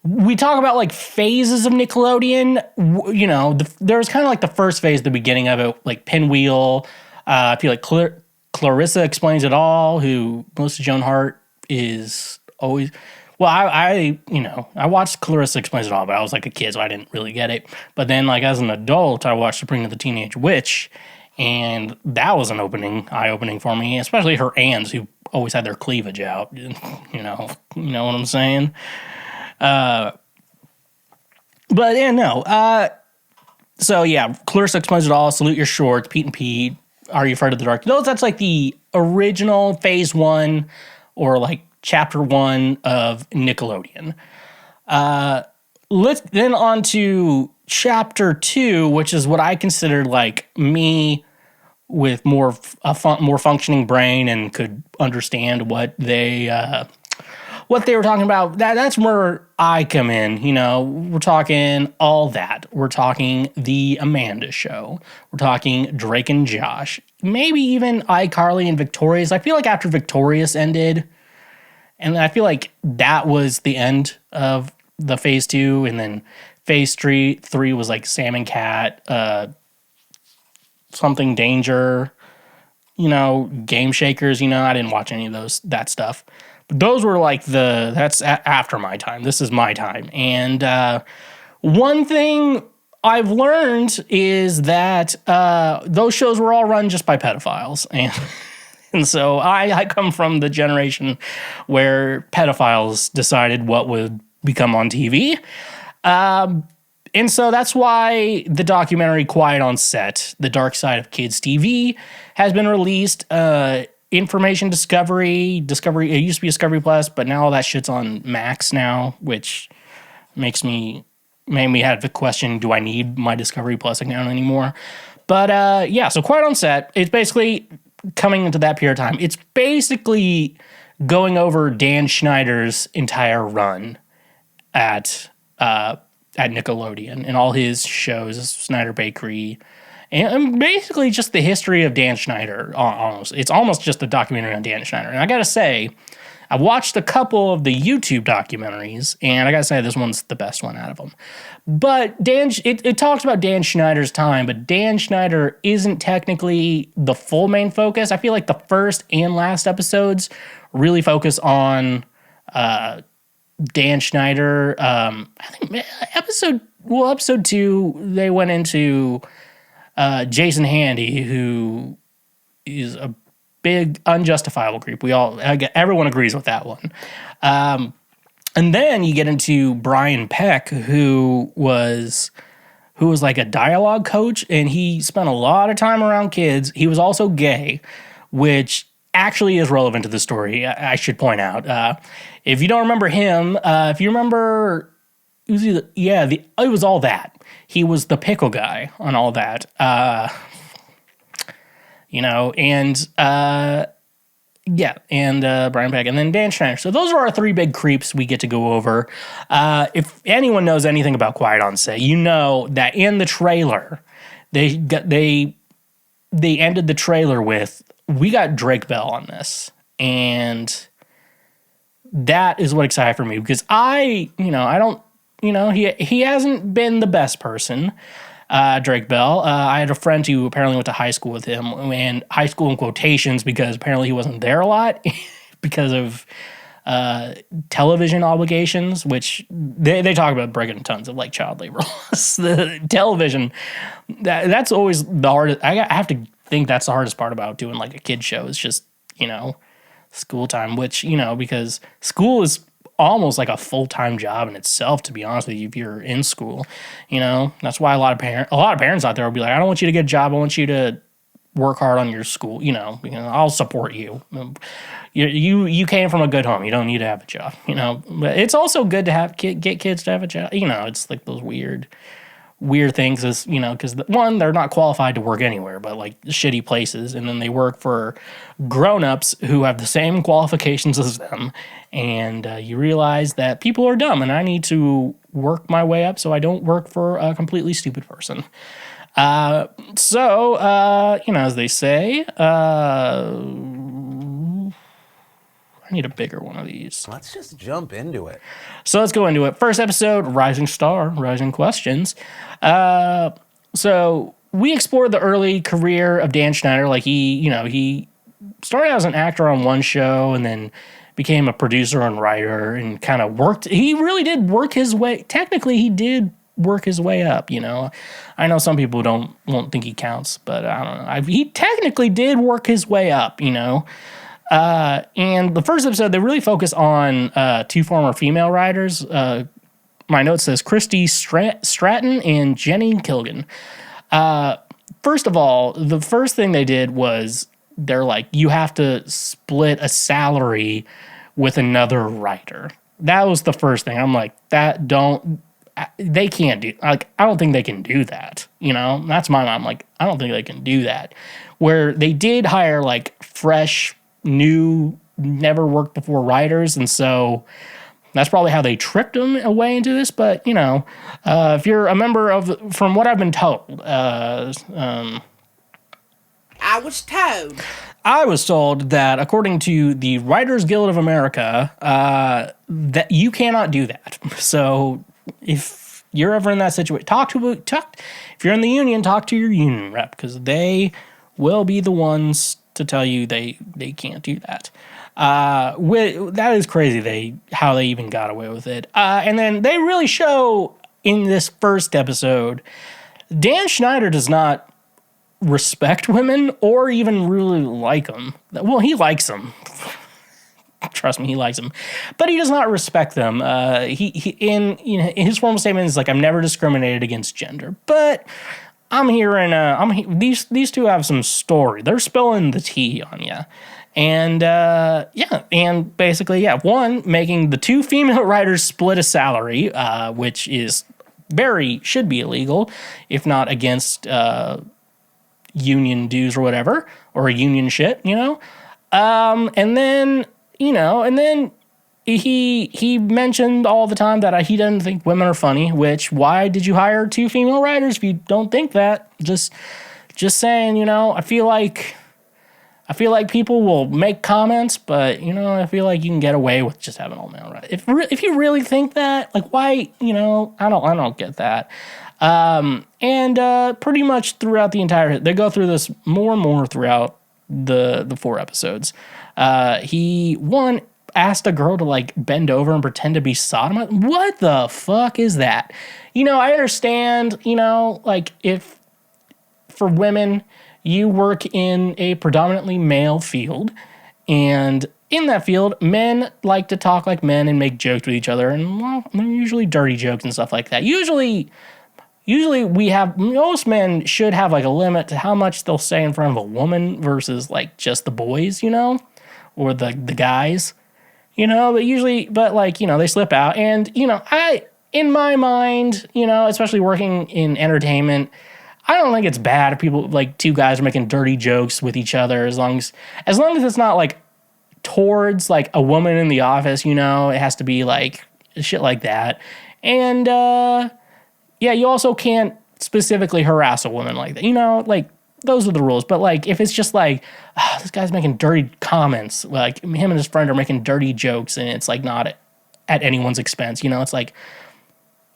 We talk about like phases of Nickelodeon. There was kind of like the first phase, the beginning of it, like Pinwheel. I feel like Clarissa Explains It All, who Melissa Joan Hart is always. Well, I watched Clarissa Explains It All, but I was like a kid, so I didn't really get it. But then, like as an adult, I watched Sabrina the Teenage Witch, and that was an eye-opening for me, especially her aunts who always had their cleavage out. You know what I'm saying? So yeah, Clarissa Explains It All, Salute Your Shorts, Pete and Pete, Are You Afraid of the Dark? That's like the original phase 1 or like chapter 1 of Nickelodeon. Let's then on to chapter 2, which is what I considered like me with more functioning brain and could understand what they were talking about. That's where I come in. We're talking all that. We're talking The Amanda Show. We're talking Drake and Josh. Maybe even iCarly and Victorious. I feel like after Victorious ended, and I feel like that was the end of the phase 2, and then phase 3 was like Sam and Cat, Something Danger, Game Shakers. I didn't watch any of that stuff. Those were like that's after my time. This is my time. And one thing I've learned is that those shows were all run just by pedophiles. And so I come from the generation where pedophiles decided what would become on TV. And so that's why the documentary Quiet on Set, The Dark Side of Kids TV, has been released. Information Discovery, it used to be Discovery Plus, but now all that shit's on Max now, which made me have the question, do I need my Discovery Plus account anymore? But so Quiet on Set, it's basically coming into that period of time. It's basically going over Dan Schneider's entire run at Nickelodeon and all his shows, Snyder Bakery, and basically just the history of Dan Schneider. Almost, it's almost just a documentary on Dan Schneider. And I gotta say, I watched a couple of the YouTube documentaries, and I gotta say this one's the best one out of them. But it talks about Dan Schneider's time, but Dan Schneider isn't technically the full main focus. I feel like the first and last episodes really focus on Dan Schneider. I think episode 2, they went into Jason Handy, who is a big unjustifiable creep. Everyone agrees with that one. And then you get into Brian Peck, who was like a dialogue coach, and he spent a lot of time around kids. He was also gay, which actually is relevant to the story, I should point out. If you don't remember him, if you remember, it was All That. He was the pickle guy on All That. Brian Peck, and then Dan Schneider. So those are our 3 big creeps we get to go over. If anyone knows anything about Quiet on Set, you know that in the trailer, they ended the trailer with, we got Drake Bell on this. And that is what excited for me, because he hasn't been the best person, Drake Bell. I had a friend who apparently went to high school with him, and high school in quotations, because apparently he wasn't there a lot because of television obligations, which they talk about breaking tons of like child labor laws. The television, that's always the hardest. I have to think that's the hardest part about doing like a kid show, is just, school time, which, because school is almost like a full-time job in itself, to be honest with you, if you're in school. That's why a lot of parents out there will be like, I don't want you to get a job, I want you to work hard on your school. I'll support you. You came from a good home. You don't need to have a job. But it's also good to get kids to have a job. It's like those weird things is, because one, they're not qualified to work anywhere but like shitty places, and then they work for grown-ups who have the same qualifications as them, and you realize that people are dumb and I need to work my way up so I don't work for a completely stupid person. As they say, I need a bigger one of these. Let's just jump into it. So let's go into it. First episode, Rising Star, Rising Questions. So we explored the early career of Dan Schneider. Like he started out as an actor on one show and then became a producer and writer and kind of worked. He really did work his way. Technically, he did work his way up. I know some people won't think he counts, but I don't know. He technically did work his way up. And the first episode, they really focus on two former female writers. My note says Christy Stratton and Jenny Kilgan. First of all, the first thing they did was they're like, you have to split a salary with another writer. That was the first thing. I'm like, they can't do, like, I don't think they can do that. That's my mind. Like, I don't think they can do that. Where they did hire like fresh, new, never worked before writers, and so that's probably how they tricked them away into this. But if you're a member from what I've been told, I was told that according to the Writers Guild of America, that you cannot do that. So if you're ever in that situation, if you're in the union, talk to your union rep, because they will be the ones to tell you they can't do that. That is crazy how they even got away with it. And then they really show in this first episode, Dan Schneider does not respect women or even really like them. Well, he likes them. Trust me, he likes them. But he does not respect them. His formal statement is like, I'm never discriminated against gender. But I'm hearing these two have some story. They're spilling the tea on you. And and basically, one, making the two female writers split a salary, which is should be illegal, if not against union dues or whatever, or union shit, and then he mentioned all the time that he doesn't think women are funny, which, why did you hire two female writers if you don't think that? Just saying, I feel like people will make comments, but, I feel like you can get away with just having all male writers. If you really think that, like, why, I don't get that. Pretty much throughout the entire, they go through this more and more throughout the 4 episodes. He asked a girl to like bend over and pretend to be sodomite. What the fuck is that? I understand, like, if for women, you work in a predominantly male field, and in that field, men like to talk like men and make jokes with each other, and, well, they're usually dirty jokes and stuff like that. Usually most men should have like a limit to how much they'll say in front of a woman versus like just the boys, or the guys, but like, they slip out. And, in my mind, especially working in entertainment, I don't think it's bad if people, like, two guys are making dirty jokes with each other, as long as it's not like towards like a woman in the office, it has to be like shit like that. And you also can't specifically harass a woman like that, like, those are the rules. But like, if it's just like, this guy's making dirty comments, like him and his friend are making dirty jokes, and it's like not at anyone's expense, it's like,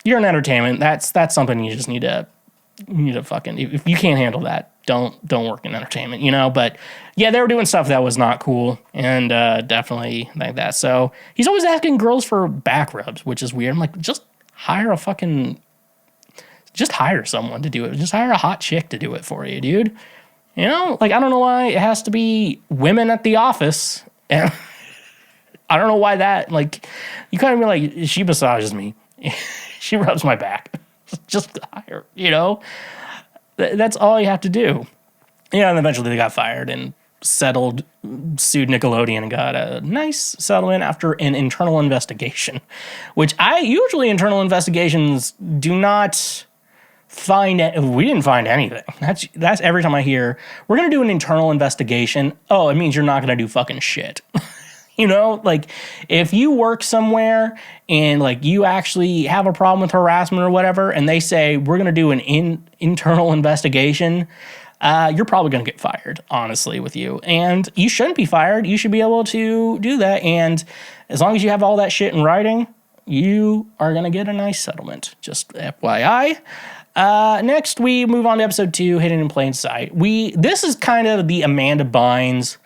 you're in entertainment. That's something you just need to fucking, if you can't handle that, don't work in entertainment, But yeah, they were doing stuff that was not cool, and definitely like that. So he's always asking girls for back rubs, which is weird. I'm like, just hire someone to do it. Just hire a hot chick to do it for you, dude. Like, I don't know why it has to be women at the office. And I don't know why that, like, you kind of be like, she massages me. She rubs my back. Just hire, That's all you have to do. Yeah, and eventually they got fired and sued Nickelodeon and got a nice settlement after an internal investigation, which usually internal investigations do not find it. We didn't find anything. That's every time I hear we're gonna do an internal investigation. Oh, it means you're not gonna do fucking shit. You know, like if you work somewhere and like you actually have a problem with harassment or whatever, and they say we're gonna do an internal investigation, you're probably gonna get fired, honestly, with you. And you shouldn't be fired. You should be able to do that. And as long as you have all that shit in writing, you are gonna get a nice settlement. Just FYI. Next, we move on to episode 2, Hidden in Plain Sight. This is kind of the Amanda Bynes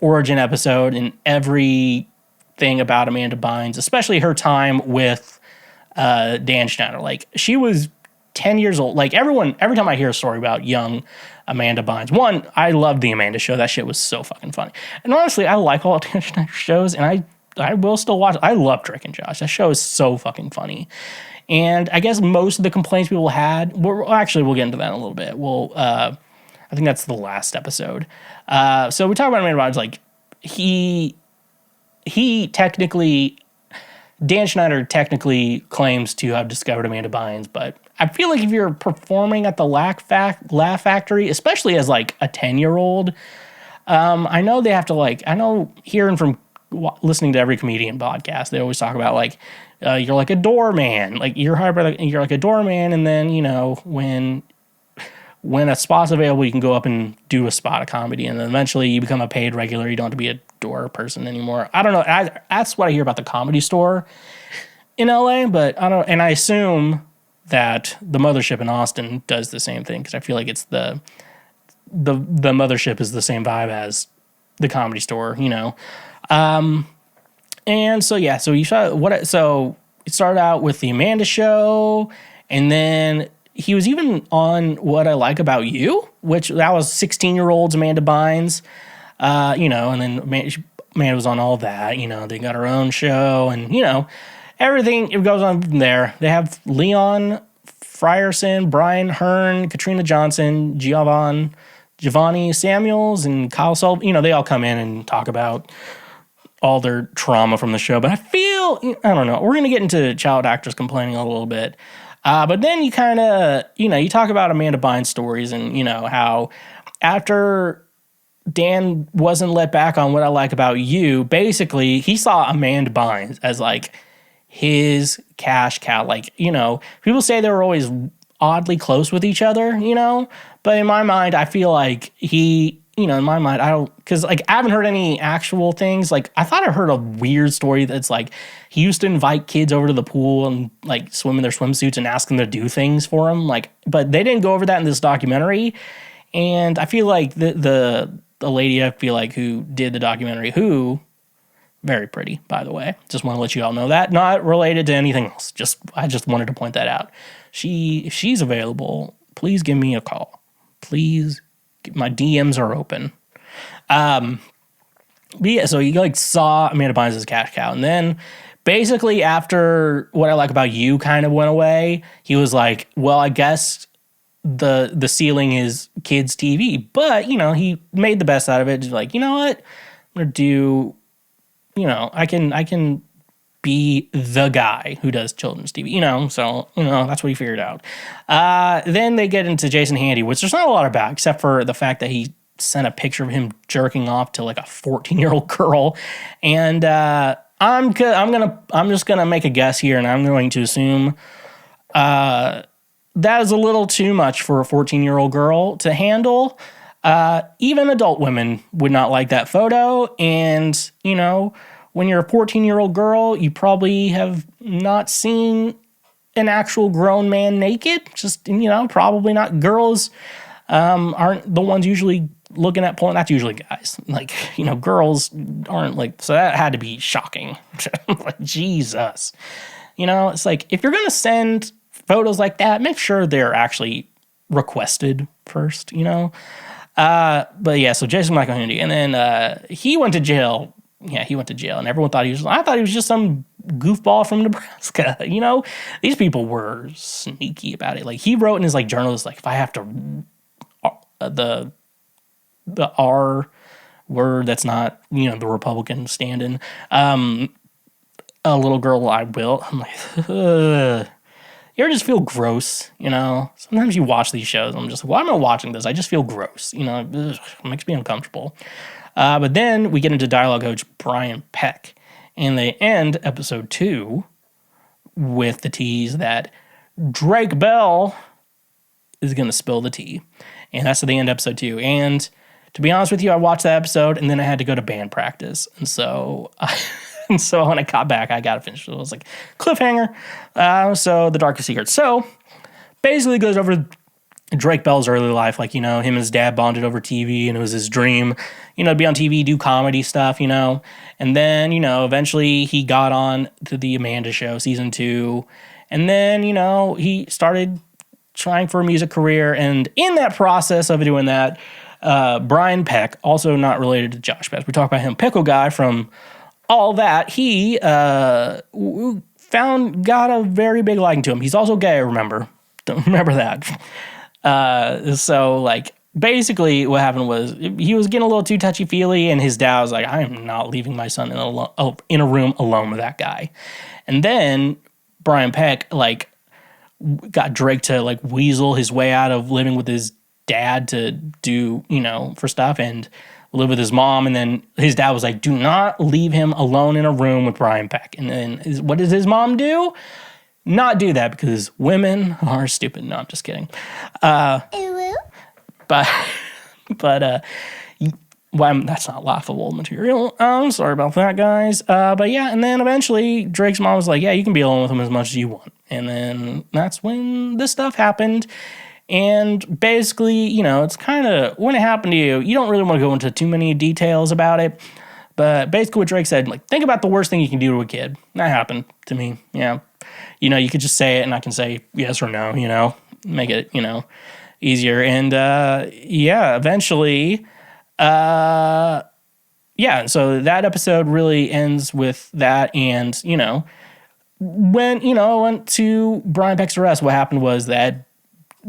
origin episode, and everything about Amanda Bynes, especially her time with Dan Schneider. Like, she was 10 years old. Like, every time I hear a story about young Amanda Bynes, one, I loved the Amanda Show. That shit was so fucking funny. And honestly, I like all Dan Schneider shows, and I will still watch it. I love Drake and Josh. That show is so fucking funny. And I guess most of the complaints people had, we'll get into that in a little bit. I think that's the last episode. So we talk about Amanda Bynes, like, he technically, Dan Schneider technically claims to have discovered Amanda Bynes, but I feel like if you're performing at the Laugh Factory, especially as like a 10-year-old, I know they have to hearing from listening to every comedian podcast, they always talk about like, you're like a doorman, like you're like a doorman, and then, you know, when a spot's available, you can go up and do a spot of comedy, and then eventually you become a paid regular. You don't have to be a door person anymore. I don't know. That's what I hear about the Comedy Store in LA, but I don't. And I assume that the Mothership in Austin does the same thing, because I feel like it's the Mothership is the same vibe as the Comedy Store, you know. And so yeah, so it started out with the Amanda Show, and then he was even on What I Like About You, which that was 16-year-old Amanda Bynes, you know, and then Amanda was on all that, you know, they got her own show, and, you know, everything, it goes on from there. They have Leon Frierson, Brian Hearn, Katrina Johnson, Giovanni Samuels, and Kyle Sullivan. You know, they all come in and talk about all their trauma from the show, but I don't know, we're going to get into child actors complaining a little bit. But then you kind of, you know, you talk about Amanda Bynes stories, and, you know, how after Dan wasn't let back on What I Like About You, basically he saw Amanda Bynes as like his cash cow. Like, you know, people say they were always oddly close with each other, you know, but in my mind, I feel like because like I haven't heard any actual things. Like, I thought I heard a weird story that's like he used to invite kids over to the pool and like swim in their swimsuits and ask them to do things for him. Like, but they didn't go over that in this documentary. And I feel like the lady who did the documentary, who very pretty, by the way, just want to let you all know that, not related to anything else. I just wanted to point that out. If she's available, please give me a call. Please. My DMs are open. But yeah, so you like saw Amanda Bynes as cash cow, and then basically after What I Like About You kind of went away, he was like, well, I guess the ceiling is kids TV, but, you know, he made the best out of it. Just like, you know what, I'm gonna do, you know, I can be the guy who does children's TV, you know, so, you know, that's what he figured out. Then they get into Jason Handy, which there's not a lot about, except for the fact that he sent a picture of him jerking off to like a 14-year-old girl. And I'm just gonna make a guess here, and I'm going to assume that is a little too much for a 14-year-old girl to handle. Even adult women would not like that photo, and, you know, when you're a 14-year-old girl, you probably have not seen an actual grown man naked. Just, you know, probably not. Girls aren't the ones usually looking at porn. That's usually guys. Like, you know, girls aren't like, so that had to be shocking. Like, Jesus. You know, it's like, if you're going to send photos like that, make sure they're actually requested first, you know? But yeah, so Jason Michael Handy. And then he went to jail. Yeah, he went to jail, and everyone thought I thought he was just some goofball from Nebraska. You know, these people were sneaky about it. Like, he wrote in his like journal, like, if I have to, the the R word that's not, the Republican stand-in. A little girl, I will. I'm like, ugh. You ever just feel gross, Sometimes you watch these shows, I'm just like, why am I watching this? I just feel gross, ugh, it makes me uncomfortable. But then we get into dialogue coach Brian Peck, and they end episode 2 with the tease that Drake Bell is going to spill the tea. And that's at the end of episode 2. And to be honest with you, I watched that episode, and then I had to go to band practice. And so when I got back, I got to finish it. It was like, cliffhanger. So The Darkest Secret. So basically it goes over Drake Bell's early life. Like, him and his dad bonded over TV, and it was his dream, to be on TV, do comedy stuff, And then, eventually he got on to the Amanda Show, season 2. And then, he started trying for a music career. And in that process of doing that, Brian Peck, also not related to Josh Peck, we talk about him, Pickle Guy from All That, he got a very big liking to him. He's also gay, remember. Don't remember that. So, like, basically what happened was he was getting a little too touchy-feely, and his dad was like, I am not leaving my son in a room alone with that guy. And then Brian Peck, like, got Drake to, like, weasel his way out of living with his dad to do, for stuff, and live with his mom. And then his dad was like, do not leave him alone in a room with Brian Peck. And then what does his mom do? Not do that, because women are stupid. No, I'm just kidding. But well, that's not laughable material. I'm sorry about that, guys. But yeah, and then eventually Drake's mom was like, yeah, you can be alone with him as much as you want. And then that's when this stuff happened. And basically, it's kind of, when it happened to you, you don't really want to go into too many details about it. But basically what Drake said, like, think about the worst thing you can do to a kid. That happened to me, yeah. You could just say it, and I can say yes or no, make it, easier. And, eventually, so that episode really ends with that. And, when, I went to Brian Peck's arrest, what happened was that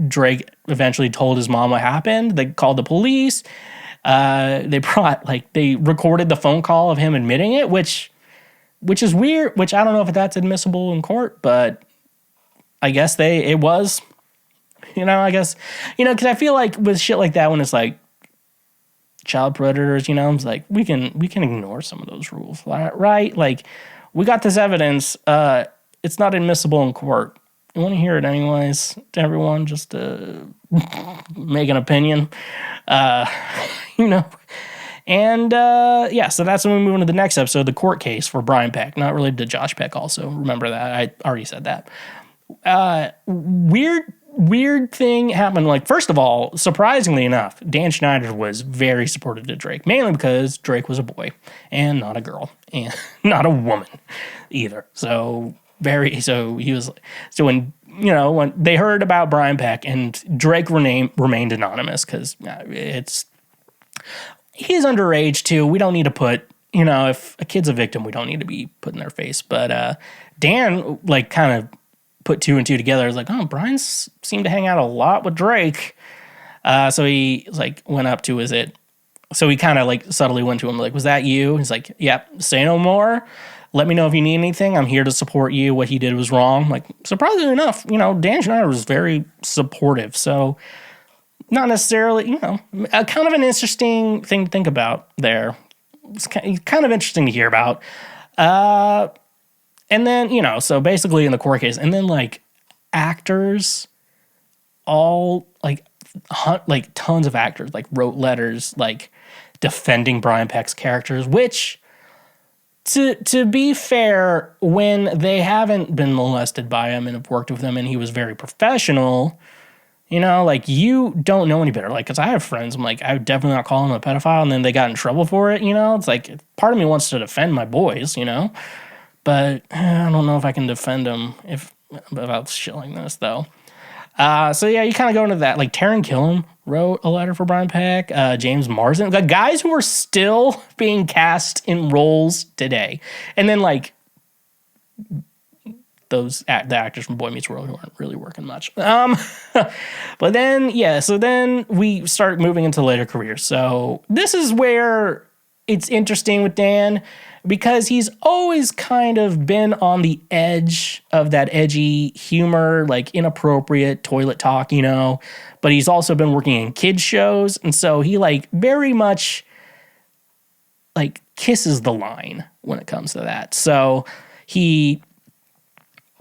Drake eventually told his mom what happened. They called the police. They recorded the phone call of him admitting it, which is weird, which I don't know if that's admissible in court, but I guess it was, I guess, because I feel like with shit like that, when it's like child predators, it's like, we can ignore some of those rules, right? Like, we got this evidence, it's not admissible in court. You want to hear it anyways, to everyone, just to make an opinion, And, so that's when we move into the next episode, the court case for Brian Peck, not related to Josh Peck also. Remember that. I already said that. Weird thing happened. Like, first of all, surprisingly enough, Dan Schneider was very supportive to Drake, mainly because Drake was a boy and not a girl and not a woman either. So he was, so when they heard about Brian Peck, and Drake remained anonymous because he's underage too. We don't need to put, if a kid's a victim, we don't need to be put in their face. But Dan, like, kind of put 2 and 2 together. It's like, oh, Brian seemed to hang out a lot with Drake. So he, like, went up to so he kind of, like, subtly went to him, like, was that you? He's like, yep, say no more. Let me know if you need anything. I'm here to support you. What he did was wrong. Like, surprisingly enough, Dan Schneider was very supportive. So not necessarily, kind of an interesting thing to think about there. It's kind of interesting to hear about. And then, so basically in the court case, and then, like, actors, all, like, tons of actors, like, wrote letters, like, defending Brian Peck's characters, which, to be fair, when they haven't been molested by him and have worked with him and he was very professional, like, you don't know any better. Like, because I have friends, I'm like, I would definitely not call him a pedophile, and then they got in trouble for it, It's like, part of me wants to defend my boys, But I don't know if I can defend him about shit like this, though. So yeah, you kind of go into that. Like, Taran Killam wrote a letter for Brian Peck. James Marsden, the guys who are still being cast in roles today. And then, like, the actors from Boy Meets World who aren't really working much. But then, so then we start moving into later careers. So this is where it's interesting with Dan, because he's always kind of been on the edge of that edgy humor, like inappropriate toilet talk, but he's also been working in kids shows. And so he like very much like kisses the line when it comes to that. So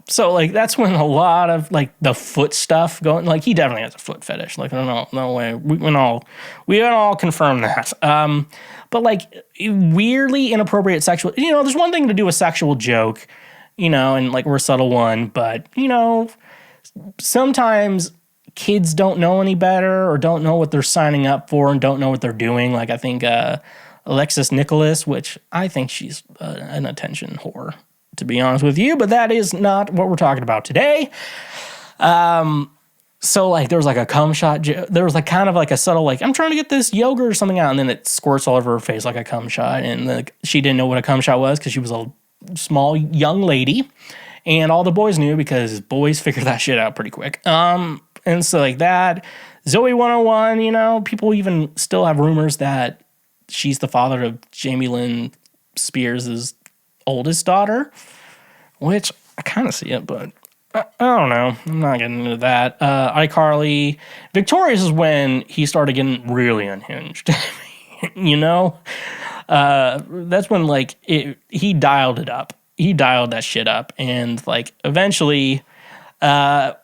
that's when a lot of like the foot stuff going, like he definitely has a foot fetish. Like no way, we can all confirm that. But like weirdly inappropriate sexual, there's one thing to do a sexual joke, and like we're a subtle one, but sometimes kids don't know any better or don't know what they're signing up for and don't know what they're doing. Like I think Alexis Nicholas, which I think she's an attention whore, to be honest with you, but that is not what we're talking about today. So like there was like a cum shot. There was like kind of like a subtle like I'm trying to get this yogurt or something out, and then it squirts all over her face like a cum shot, and she didn't know what a cum shot was because she was a small young lady, and all the boys knew because boys figure that shit out pretty quick. And so like that, Zoe 101, people even still have rumors that she's the father of Jamie Lynn Spears' oldest daughter, which I kind of see it, but I don't know. I'm not getting into that. iCarly. Victorious is when he started getting really unhinged. That's when like he dialed it up. He dialed that shit up, and like eventually, stuff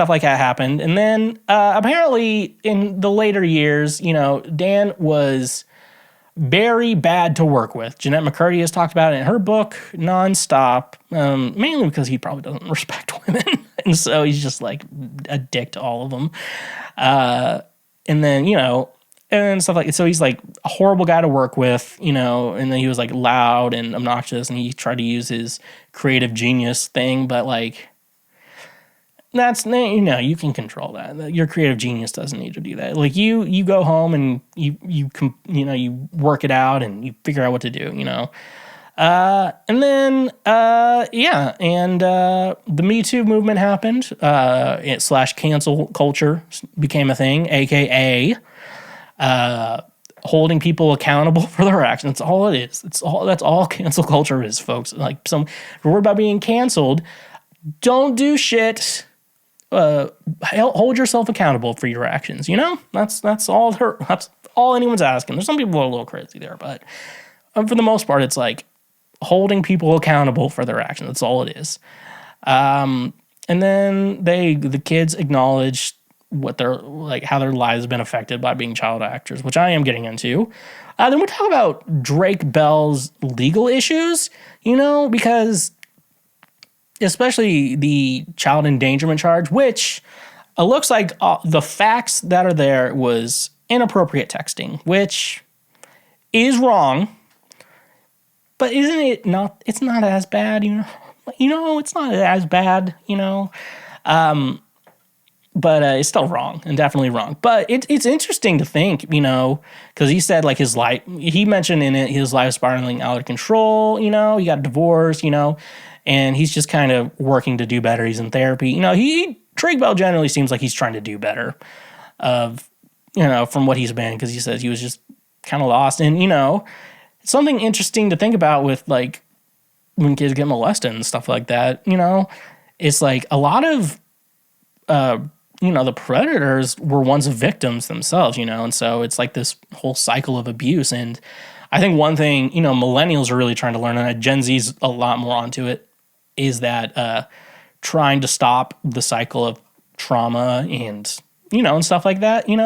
like that happened. And then apparently in the later years, Dan was very bad to work with. Jeanette McCurdy has talked about it in her book nonstop, mainly because he probably doesn't respect women. And so he's just like a dick to all of them. And then, and stuff like that. So he's like a horrible guy to work with, and then he was like loud and obnoxious, and he tried to use his creative genius thing, but like, that's, you can control that. Your creative genius doesn't need to do that. Like you go home and you work it out and you figure out what to do, and then, the Me Too movement happened, / cancel culture became a thing, AKA, holding people accountable for their actions. That's all it is. That's all cancel if you're worried about being canceled, don't do shit. Hold yourself accountable for your actions. That's all. That's all anyone's asking. There's some people who are a little crazy there, but for the most part, it's like holding people accountable for their actions. That's all it is. And then the kids acknowledged what their how their lives have been affected by being child actors, which I am getting into. Then we talk about Drake Bell's legal issues. Because especially the child endangerment charge, which looks like the facts that are there was inappropriate texting, which is wrong, but isn't it not? It's not as bad, it's not as bad, but it's still wrong and definitely wrong. But it's interesting to think, because he said like his life, he mentioned in it his life spiraling out of control, he got divorced, and he's just kind of working to do better. He's in therapy. Drake Bell generally seems like he's trying to do better from what he's been, because he says he was just kind of lost. And, it's something interesting to think about with like when kids get molested and stuff like that, it's like a lot of, the predators were once victims themselves, and so it's like this whole cycle of abuse. And I think one thing, millennials are really trying to learn, and Gen Z's a lot more onto it, is that trying to stop the cycle of trauma and, and stuff like that, we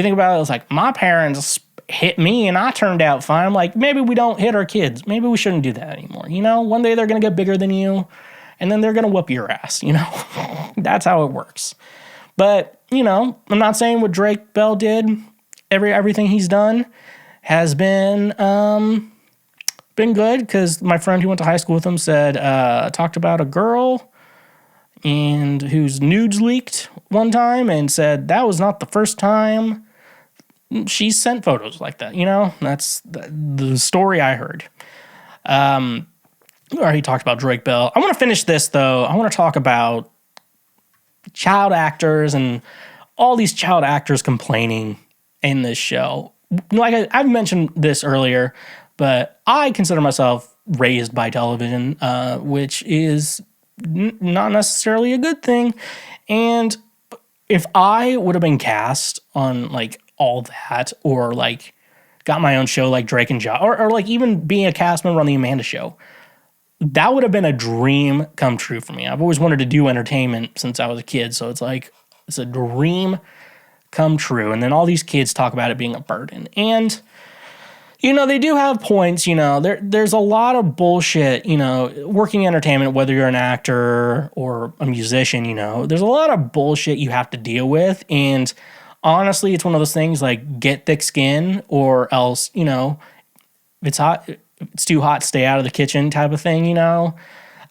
think about it, it's like, my parents hit me and I turned out fine. I'm like, maybe we don't hit our kids. Maybe we shouldn't do that anymore. One day they're going to get bigger than you, and then they're going to whoop your ass, That's how it works. But, I'm not saying what Drake Bell did, everything he's done has been good, because my friend who went to high school with him said, talked about a girl and whose nudes leaked one time, and said that was not the first time she sent photos like that. That's the story I heard. we already talked about Drake Bell. I want to finish this, though. I want to talk about child actors and all these child actors complaining in this show. Like I've mentioned this earlier, but I consider myself raised by television, which is not necessarily a good thing. And if I would have been cast on like all that, or like got my own show like Drake and Josh, or like even being a cast member on the Amanda Show, that would have been a dream come true for me. I've always wanted to do entertainment since I was a kid, so it's like it's a dream come true. And then all these kids talk about it being a burden. And, you know, they do have points, you know, there's a lot of bullshit, you know, working entertainment, whether you're an actor or a musician, you know, there's a lot of bullshit you have to deal with. And honestly, it's one of those things like get thick skin, or else, you know, if it's hot, if it's too hot, stay out of the kitchen type of thing, you know,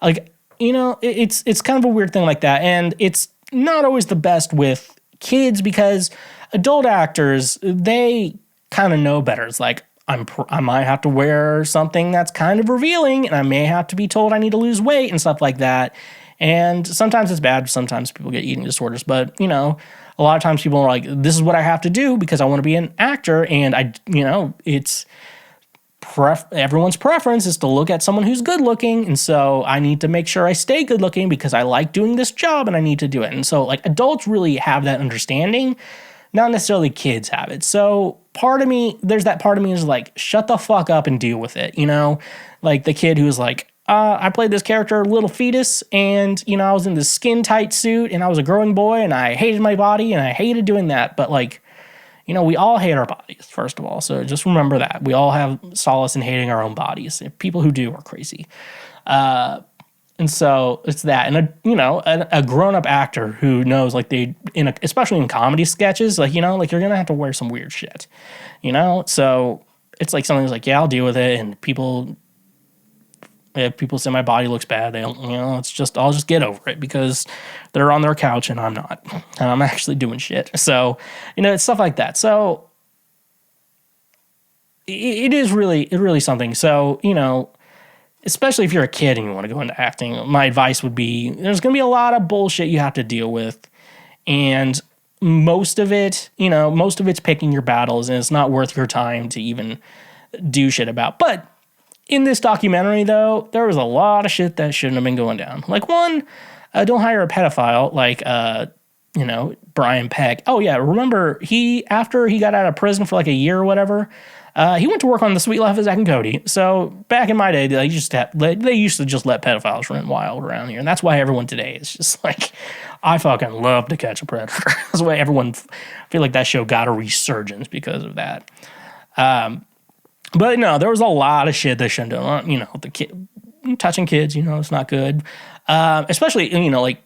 like, you know, it's kind of a weird thing like that. And it's not always the best with kids, because adult actors, they kind of know better. It's like, I might have to wear something that's kind of revealing, and I may have to be told I need to lose weight and stuff like that. And sometimes it's bad. Sometimes people get eating disorders, but you know, a lot of times people are like, this is what I have to do because I want to be an actor. And I, you know, it's everyone's preference is to look at someone who's good looking. And so I need to make sure I stay good looking because I like doing this job and I need to do it. And so like adults really have that understanding, not necessarily kids have it. So part of me, there's that part of me is like, shut the fuck up and deal with it. You know, like the kid who's like, I played this character, Little Fetus, and, you know, I was in this skin tight suit and I was a growing boy and I hated my body and I hated doing that. But like, you know, we all hate our bodies, first of all. So just remember that. We all have solace in hating our own bodies. People who do are crazy. And so it's that. And, a grown-up actor who knows, like, especially in comedy sketches, like, you know, like, you're going to have to wear some weird shit, you know? So it's like something that's like, yeah, I'll deal with it. And if people say my body looks bad, they don't, you know, I'll just get over it because they're on their couch and I'm not. And I'm actually doing shit. So, you know, it's stuff like that. So it's really something. So, you know, especially if you're a kid and you want to go into acting, my advice would be there's going to be a lot of bullshit you have to deal with. And most of it's picking your battles, and it's not worth your time to even do shit about. But in this documentary, though, there was a lot of shit that shouldn't have been going down. Like, one, don't hire a pedophile like, Brian Peck. Oh, yeah, remember, after he got out of prison for like a year or whatever, he went to work on The Sweet Life of Zack and Cody. So back in my day, they used to just let pedophiles run wild around here. And that's why everyone today is just like, I fucking love To Catch a Predator. That's why everyone, I feel like that show got a resurgence because of that. But no, there was a lot of shit they shouldn't have done. You know, the kid touching kids, you know, it's not good. Especially, you know, like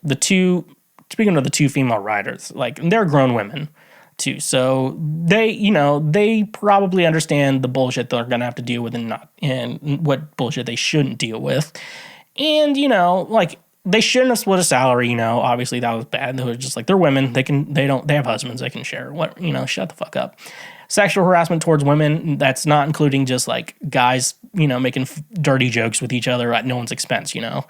speaking of the two female writers, like they're grown women too. So they probably understand the bullshit they're going to have to deal with and what bullshit they shouldn't deal with. And, you know, like they shouldn't have split a salary, you know, obviously that was bad. They were just like, they're women. They have husbands they can share. What, you know, shut the fuck up. Sexual harassment towards women, that's not including just like guys, you know, making dirty jokes with each other at no one's expense, you know.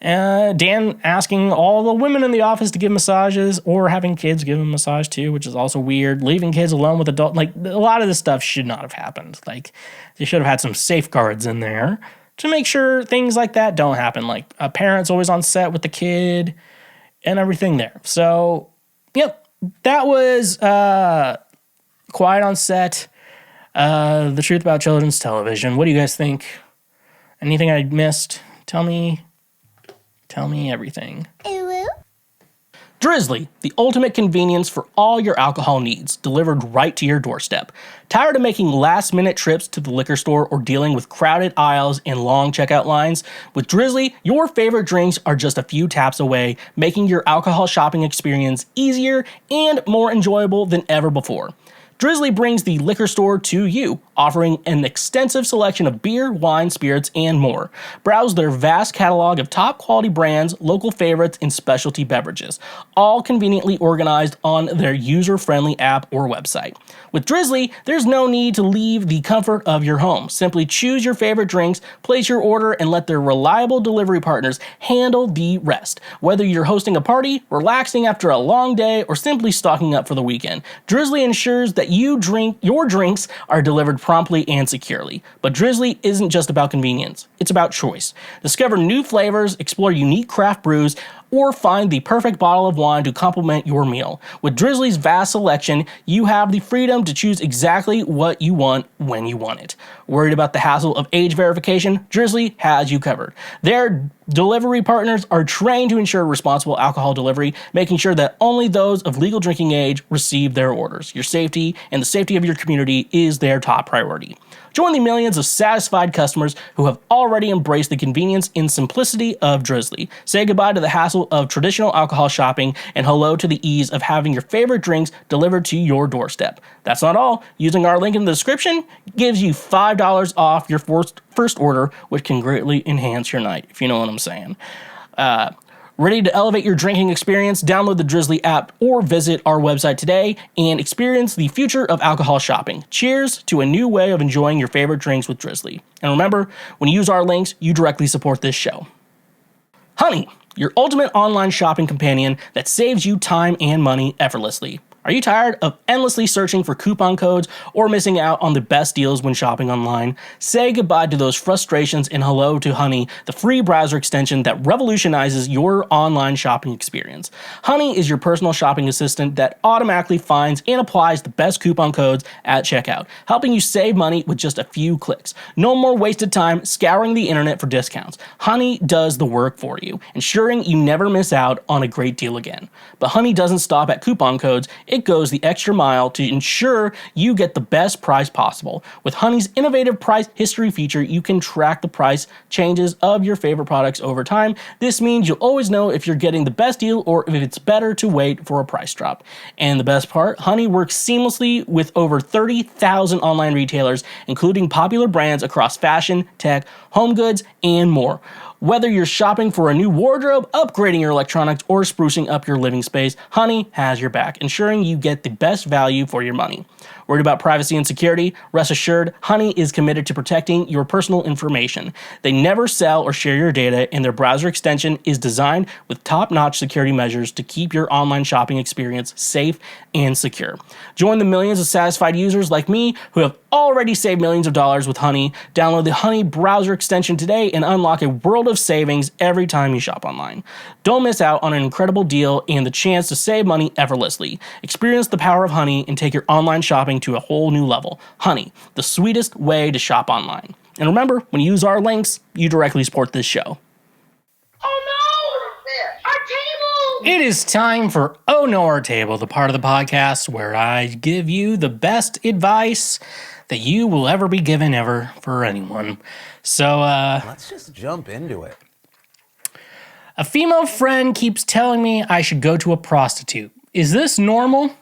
Dan asking all the women in the office to give massages or having kids give them a massage too, which is also weird. Leaving kids alone with adults, like a lot of this stuff should not have happened. Like they should have had some safeguards in there to make sure things like that don't happen. Like a parent's always on set with the kid and everything there. So, yep, that was Quiet on Set, the truth about children's television. What do you guys think? Anything I missed? Tell me everything. Drizzly, the ultimate convenience for all your alcohol needs, delivered right to your doorstep. Tired of making last-minute trips to the liquor store or dealing with crowded aisles and long checkout lines? With Drizzly, your favorite drinks are just a few taps away, making your alcohol shopping experience easier and more enjoyable than ever before. Drizzly brings the liquor store to you. offering an extensive selection of beer, wine, spirits, and more. Browse their vast catalog of top quality brands, local favorites, and specialty beverages, all conveniently organized on their user-friendly app or website. With Drizzly, there's no need to leave the comfort of your home. Simply choose your favorite drinks, place your order, and let their reliable delivery partners handle the rest. Whether you're hosting a party, relaxing after a long day, or simply stocking up for the weekend, Drizzly ensures that your drinks are delivered promptly and securely. But Drizzly isn't just about convenience, it's about choice. Discover new flavors, explore unique craft brews, or find the perfect bottle of wine to complement your meal. With Drizzly's vast selection, you have the freedom to choose exactly what you want when you want it. Worried about the hassle of age verification? Drizzly has you covered. Their delivery partners are trained to ensure responsible alcohol delivery, making sure that only those of legal drinking age receive their orders. Your safety and the safety of your community is their top priority. Join the millions of satisfied customers who have already embraced the convenience and simplicity of Drizzly. Say goodbye to the hassle of traditional alcohol shopping and hello to the ease of having your favorite drinks delivered to your doorstep. That's not all. Using our link in the description gives you $5 off your first order, which can greatly enhance your night, if you know what I'm saying. Ready to elevate your drinking experience? Download the Drizzly app or visit our website today and experience the future of alcohol shopping. Cheers to a new way of enjoying your favorite drinks with Drizzly. And remember, when you use our links, you directly support this show. Honey, your ultimate online shopping companion that saves you time and money effortlessly. Are you tired of endlessly searching for coupon codes or missing out on the best deals when shopping online? Say goodbye to those frustrations and hello to Honey, the free browser extension that revolutionizes your online shopping experience. Honey is your personal shopping assistant that automatically finds and applies the best coupon codes at checkout, helping you save money with just a few clicks. No more wasted time scouring the internet for discounts. Honey does the work for you, ensuring you never miss out on a great deal again. But Honey doesn't stop at coupon codes. It goes the extra mile to ensure you get the best price possible. With Honey's innovative price history feature, you can track the price changes of your favorite products over time. This means you'll always know if you're getting the best deal or if it's better to wait for a price drop. And the best part, Honey works seamlessly with over 30,000 online retailers, including popular brands across fashion, tech, home goods, and more. Whether you're shopping for a new wardrobe, upgrading your electronics, or sprucing up your living space, Honey has your back, ensuring you get the best value for your money. Worried about privacy and security? Rest assured, Honey is committed to protecting your personal information. They never sell or share your data, and their browser extension is designed with top-notch security measures to keep your online shopping experience safe and secure. Join the millions of satisfied users like me who have already saved millions of dollars with Honey. Download the Honey browser extension today and unlock a world of savings every time you shop online. Don't miss out on an incredible deal and the chance to save money effortlessly. Experience the power of Honey and take your online shopping to a whole new level. Honey, the sweetest way to shop online. And remember, when you use our links, you directly support this show. It is time for Oh No, Our Table, the part of the podcast where I give you the best advice that you will ever be given ever for anyone. So, let's just jump into it. A female friend keeps telling me I should go to a prostitute. Is this normal?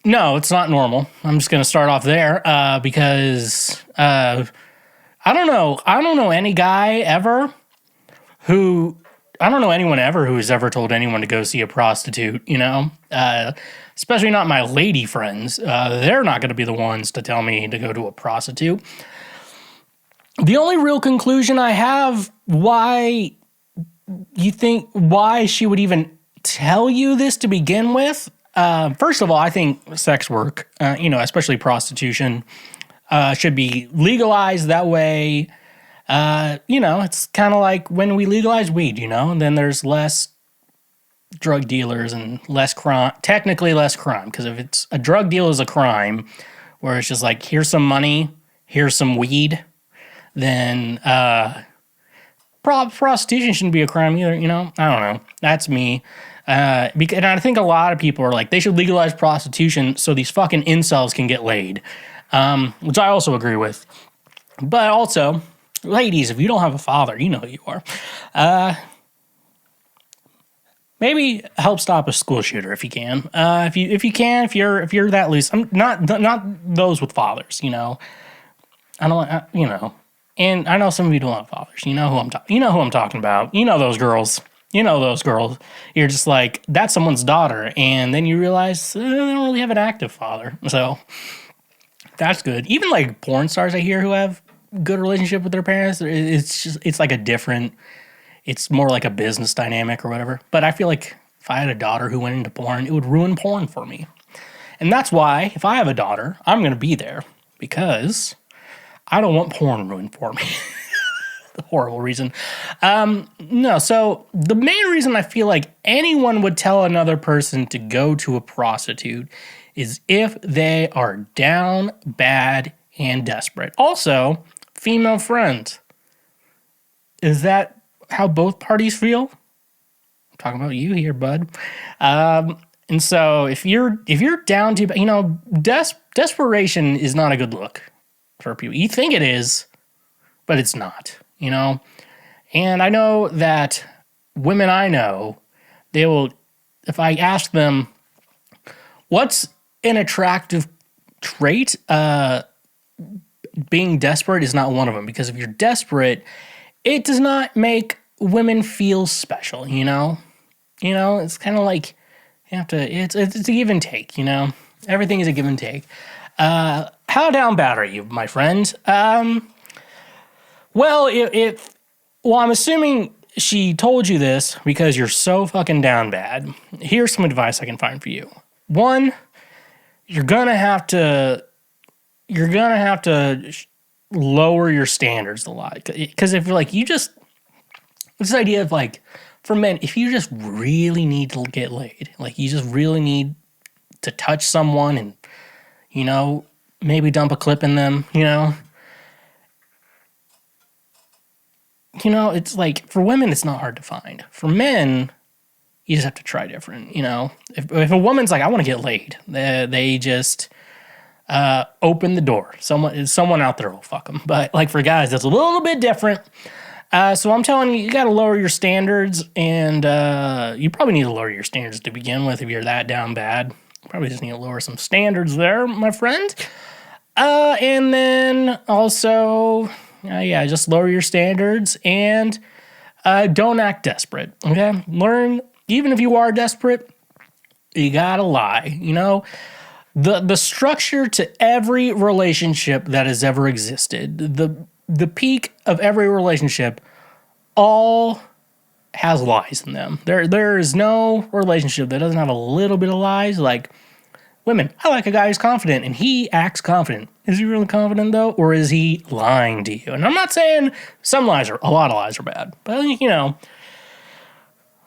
No, it's not normal. I'm just going to start off there because I don't know any guy ever who... I don't know anyone ever who has ever told anyone to go see a prostitute, you know? Especially not my lady friends. They're not going to be the ones to tell me to go to a prostitute. The only real conclusion I have why she would even tell you this to begin with, first of all, I think sex work, especially prostitution, should be legalized that way. It's kind of like when we legalize weed, and then there's less drug dealers and less crime, technically less crime, because if it's a drug deal is a crime, where it's just like, here's some money, here's some weed, then prostitution shouldn't be a crime either, I don't know. That's me. And I think a lot of people are like, they should legalize prostitution so these fucking incels can get laid, which I also agree with. But also... ladies, if you don't have a father, you know who you are. maybe help stop a school shooter if you can. If you're that loose. I'm not those with fathers. I don't. And I know some of you don't have fathers. You know who I'm talking about. You know those girls. You're just like, that's someone's daughter, and then you realize they don't really have an active father. So that's good. Even like porn stars I hear who have good relationship with their parents, it's like a different. It's more like a business dynamic or whatever. But I feel like if I had a daughter who went into porn, it would ruin porn for me. And that's why, if I have a daughter, I'm going to be there. Because I don't want porn ruined for me. The horrible reason. No, so the main reason I feel like anyone would tell another person to go to a prostitute is if they are down, bad, and desperate. Also, female friends. Is that how both parties feel? I'm talking about you here, bud. And so if you're down to, desperation is not a good look for people. You think it is, but it's not, And I know that women I know, they will, if I ask them, what's an attractive trait? Being desperate is not one of them, because if you're desperate, it does not make women feel special, It's kind of like you have to, it's a give and take, Everything is a give and take. How down bad are you, my friend? Well, I'm assuming she told you this because you're so fucking down bad. Here's some advice I can find for you. One, you're gonna have to lower your standards a lot, because if this idea of like, for men, if you just really need to get laid, like you just really need to touch someone and maybe dump a clip in them, it's like, for women, it's not hard to find. For men, you just have to try different, If a woman's like, I want to get laid, they just open the door. Someone out there will fuck them. But like for guys, that's a little bit different. So I'm telling you, you got to lower your standards, and you probably need to lower your standards to begin with if you're that down bad. Probably just need to lower some standards there, my friend. And then also, just lower your standards and don't act desperate, okay? Learn, even if you are desperate, you gotta lie, The structure to every relationship that has ever existed, the peak of every relationship, all has lies in them. There is no relationship that doesn't have a little bit of lies. Like, women, I like a guy who's confident, and he acts confident. Is he really confident, though, or is he lying to you? And I'm not saying a lot of lies are bad, but,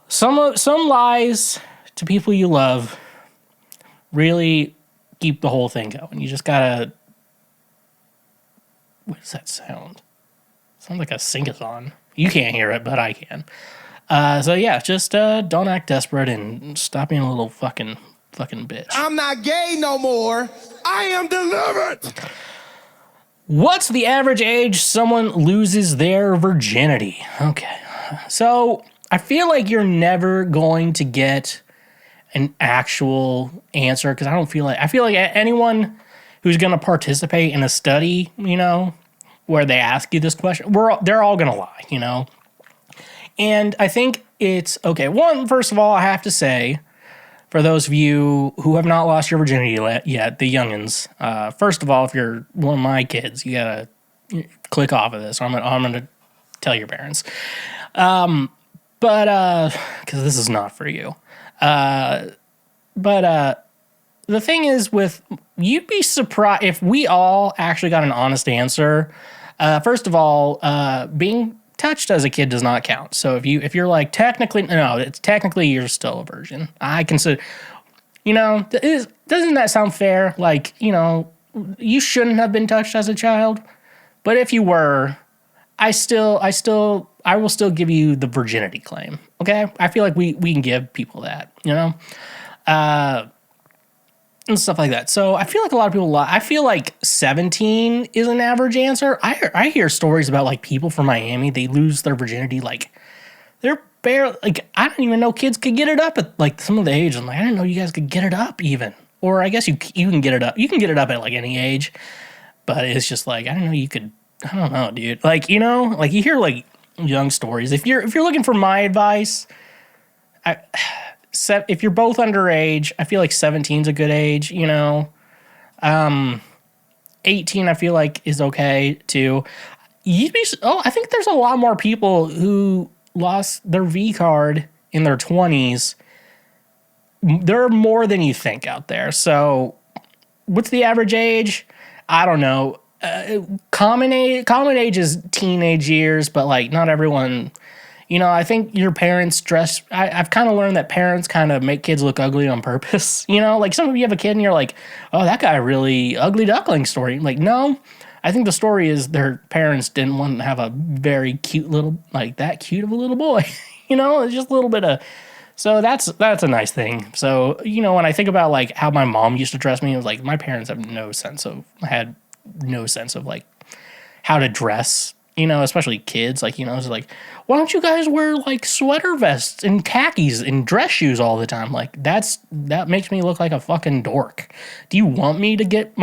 some lies to people you love really keep the whole thing going. You just gotta, what does that sound? Sounds like a sing-a-thon. You can't hear it, but I can. Just don't act desperate and stop being a little fucking bitch. I'm not gay no more. I am delivered. What's the average age someone loses their virginity? Okay. So I feel like you're never going to get an actual answer, because I feel like anyone who's going to participate in a study, where they ask you this question, they're all going to lie, And I think it's okay. First of all, I have to say, for those of you who have not lost your virginity yet, the youngins, first of all, if you're one of my kids, you gotta click off of this. I'm gonna tell your parents. But because this is not for you. But the thing is, you'd be surprised if we all actually got an honest answer. First of all, being touched as a kid does not count. So if you're like, technically you're still a virgin. I consider, doesn't that sound fair? Like, you shouldn't have been touched as a child, but if you were, I will still give you the virginity claim. Okay. I feel like we can give people that, and stuff like that. So I feel like a lot of people lie. I feel like 17 is an average answer. I hear stories about like people from Miami, they lose their virginity. Like they're barely, like, I didn't even know kids could get it up at, like, some of the age. I'm like, I didn't know you guys could get it up even. Or I guess you can get it up. You can get it up at, like, any age. But it's just like, I didn't know you could, I don't know, dude. Like, you know, like, you hear, like, young stories. If you're looking for my advice, if you're both underage, I feel like 17's a good age, you know. 18, I feel like, is okay, too. I think there's a lot more people who lost their V card in their 20s. There are more than you think out there. So, what's the average age? I don't know. Common age is teenage years, but, like, not everyone. You know, I think your parents dress. I've kind of learned that parents kind of make kids look ugly on purpose. You know, like, some of you have a kid and you're like, oh, that guy really ugly duckling story. Like, no. I think the story is their parents didn't want to have a very cute little, like, that cute of a little boy. You know, it's just a little bit of. So that's a nice thing. So, you know, when I think about, like, how my mom used to dress me, it was like my parents had no sense of like how to dress, you know, especially kids. Like, you know, it's like, why don't you guys wear, like, sweater vests and khakis and dress shoes all the time? Like, that makes me look like a fucking dork. Do you want me to get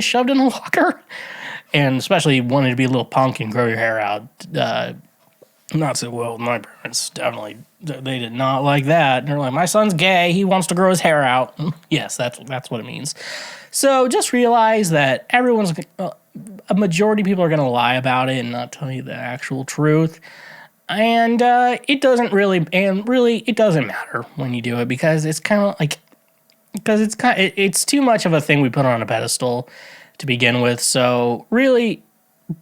shoved in a locker? And especially wanting to be a little punk and grow your hair out. Not so well. My parents definitely, they did not like that. They're like, my son's gay. He wants to grow his hair out. Yes, that's what it means. So just realize that a majority of people are going to lie about it and not tell you the actual truth. And it doesn't matter when you do it, because it's kind of like, it's too much of a thing we put on a pedestal to begin with. So really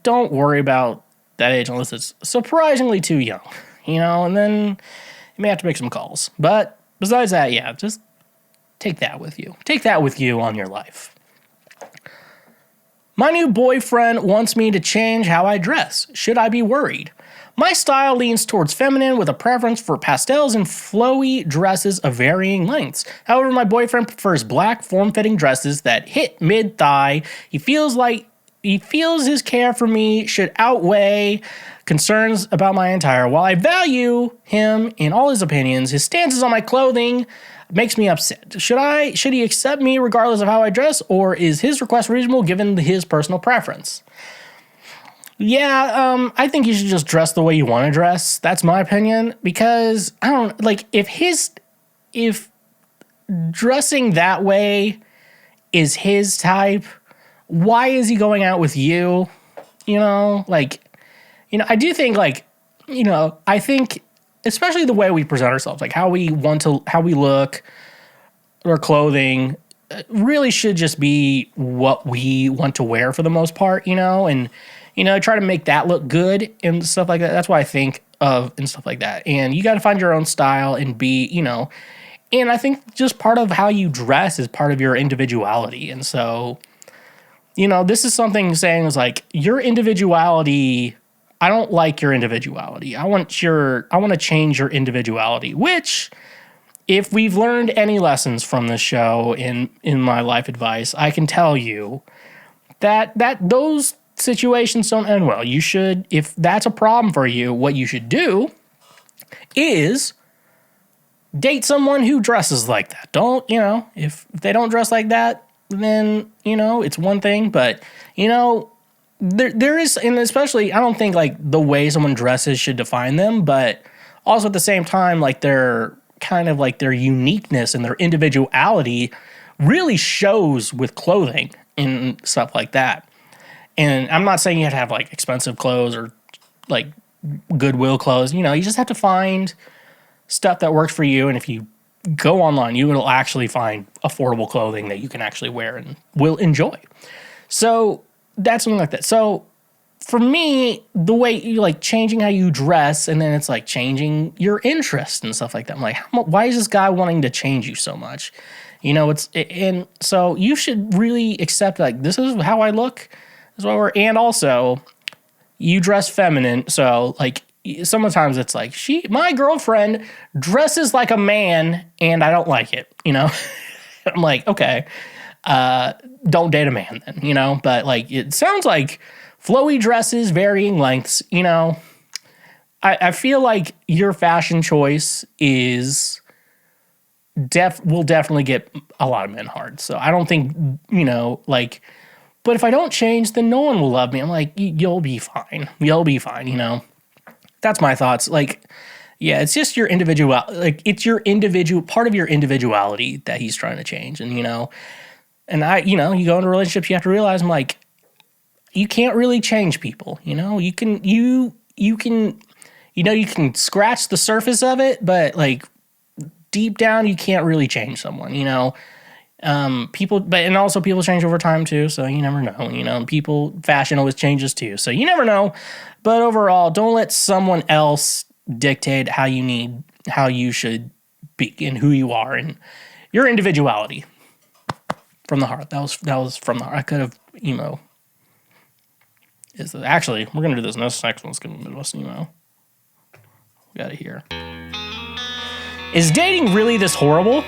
don't worry about that age unless it's surprisingly too young, you know, and then you may have to make some calls. But besides that, yeah, just take that with you. Take that with you on your life. My new boyfriend wants me to change how I dress. Should I be worried? My style leans towards feminine with a preference for pastels and flowy dresses of varying lengths. However, my boyfriend prefers black, form-fitting dresses that hit mid-thigh. He feels his care for me should outweigh concerns about my attire. While I value him in all his opinions, his stances on my clothing makes me upset. Should he accept me regardless of how I dress, or is his request reasonable given his personal preference? Yeah, I think you should just dress the way you want to dress. That's my opinion, because I don't like if dressing that way is his type, why is he going out with you? You know, like, you know, I do think, like, you know, I think especially the way we present ourselves, like how we look, our clothing really should just be what we want to wear for the most part, you know, and, you know, try to make that look good and stuff like that. That's what I think of and stuff like that. And you got to find your own style and be, you know, and I think just part of how you dress is part of your individuality. And so, you know, this is something saying is like your individuality. I don't like your individuality. I want to change your individuality, which, if we've learned any lessons from this show in my life advice, I can tell you that those situations don't end well. You should, if that's a problem for you, what you should do is date someone who dresses like that. Don't, you know, if they don't dress like that, then, you know, it's one thing, but, you know, there is, and especially, I don't think, like, the way someone dresses should define them, but also at the same time, like, their kind of, like, their uniqueness and their individuality really shows with clothing and stuff like that. And I'm not saying you have to have, like, expensive clothes or, like, Goodwill clothes. You know, you just have to find stuff that works for you, and if you go online, you will actually find affordable clothing that you can actually wear and will enjoy. So that's something like that. So for me, the way you like changing how you dress, and then it's like changing your interest and stuff like that. I'm like, why is this guy wanting to change you so much? You know, and so you should really accept, like, this is how I look. This is what we're, and also you dress feminine. So like sometimes it's like my girlfriend dresses like a man and I don't like it, you know? I'm like, okay, don't date a man then, you know? But like, it sounds like flowy dresses, varying lengths, you know, I feel like your fashion choice is will definitely get a lot of men hard. So I don't think, like, but if I don't change, then no one will love me. I'm like, you'll be fine. You'll be fine, That's my thoughts. Like, yeah, it's just your individual, like, it's your part of your individuality that he's trying to change. And, and you go into relationships, you have to realize, I'm like, you can't really change people, you can scratch the surface of it, but like deep down, you can't really change someone, people change over time too. So you never know, fashion always changes too. So you never know, but overall, don't let someone else dictate how you should be and who you are and your individuality. From the heart. That was from the heart. I could have emo. Actually, we're gonna do this next one's gonna be Midwest emo. We got it here. Is dating really this horrible?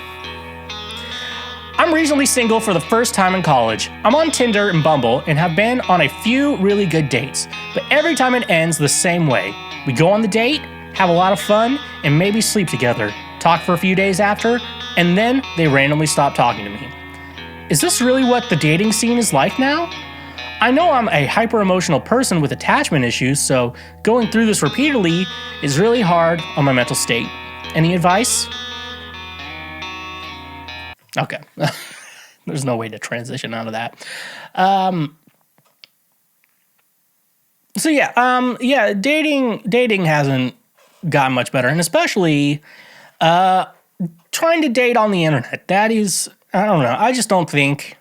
I'm recently single for the first time in college. I'm on Tinder and Bumble and have been on a few really good dates, but every time it ends the same way. We go on the date, have a lot of fun, and maybe sleep together, talk for a few days after, and then they randomly stop talking to me. Is this really what the dating scene is like now? I know I'm a hyper-emotional person with attachment issues, so going through this repeatedly is really hard on my mental state. Any advice? Okay. There's no way to transition out of that. Dating hasn't gotten much better, and especially trying to date on the internet. That is, I don't know. I just don't think,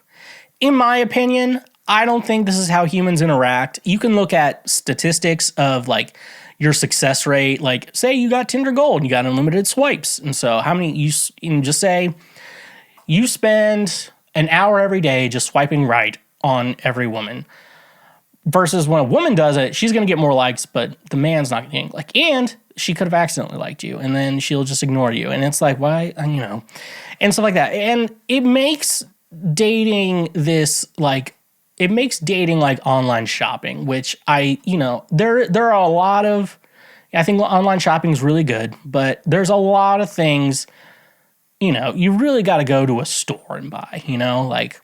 in my opinion, I don't think this is how humans interact. You can look at statistics of like your success rate. Like, say you got Tinder Gold, you got unlimited swipes, and so how many you can just say you spend an hour every day just swiping right on every woman. Versus when a woman does it, she's going to get more likes, but the man's not going to get and she could have accidentally liked you, and then she'll just ignore you. And it's like, why, and stuff like that. And it makes dating like online shopping, which there are a lot of, I think online shopping is really good, but there's a lot of things, you really got to go to a store and buy, like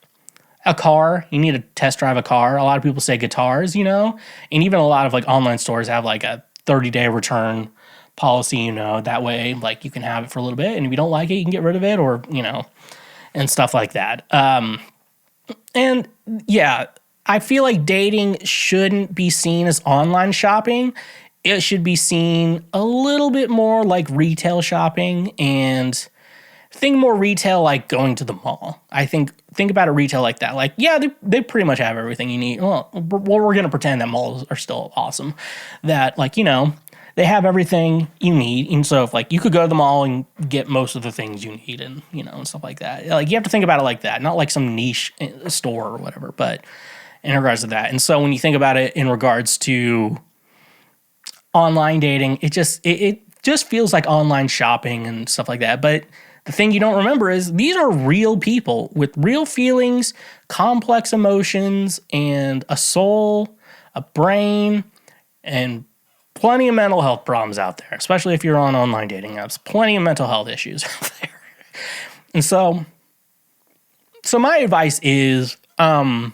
a car, you need to test drive a car. A lot of people say guitars, and even a lot of like online stores have like a 30-day return policy, that way, like you can have it for a little bit. And if you don't like it, you can get rid of it or, and stuff like that. And yeah, I feel like dating shouldn't be seen as online shopping. It should be seen a little bit more like retail shopping, and think more retail like going to the mall. I think about it retail like that. Like, yeah, they pretty much have everything you need. Well, we're going to pretend that malls are still awesome. That, like, they have everything you need. And so if like you could go to the mall and get most of the things you need and, and stuff like that. Like, you have to think about it like that, not like some niche store or whatever, but in regards to that. And so when you think about it in regards to online dating, it just feels like online shopping and stuff like that. But the thing you don't remember is these are real people with real feelings, complex emotions, and a soul, a brain, and plenty of mental health problems out there, especially if you're on online dating apps. Plenty of mental health issues out there. And so my advice is don't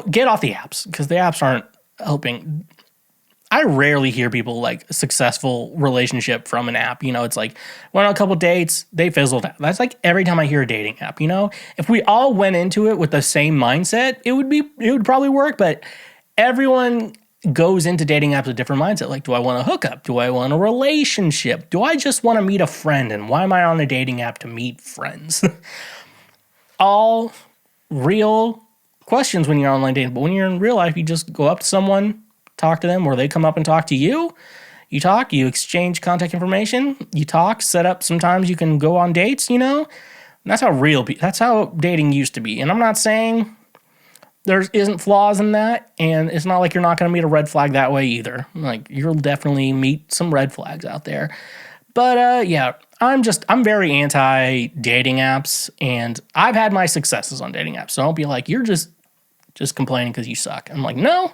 get off the apps, because the apps aren't helping. I rarely hear people like a successful relationship from an app. It's like went on a couple dates, they fizzled out. That's like every time I hear a dating app. If we all went into it with the same mindset, it would probably work. But everyone goes into dating apps with a different mindset. Like, do I want a hookup? Do I want a relationship? Do I just want to meet a friend? And why am I on a dating app to meet friends? All real questions when you're online dating. But when you're in real life, you just go up to someone, talk to them, or they come up and talk to you. You talk, you exchange contact information, you talk, set up. Sometimes you can go on dates, And that's how that's how dating used to be. And I'm not saying there isn't flaws in that, and it's not like you're not going to meet a red flag that way either. Like, you'll definitely meet some red flags out there. But yeah, I'm very anti dating apps, and I've had my successes on dating apps. So don't be like, you're just complaining because you suck. I'm like, no.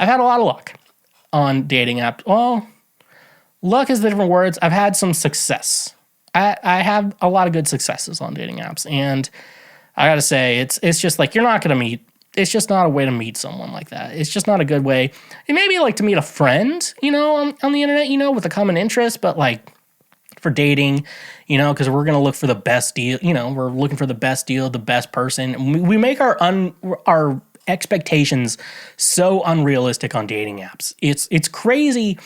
I've had a lot of luck. on dating apps. Well, luck is the different words. I've had some success. I have a lot of good successes on dating apps, and I gotta say, it's just like you're not gonna meet. It's just not a way to meet someone like that. It's just not a good way. It may be like to meet a friend, on the internet, with a common interest, but like for dating, because we're gonna look for the best deal. We're looking for the best deal, the best person. We make our expectations so unrealistic on dating apps. It's crazy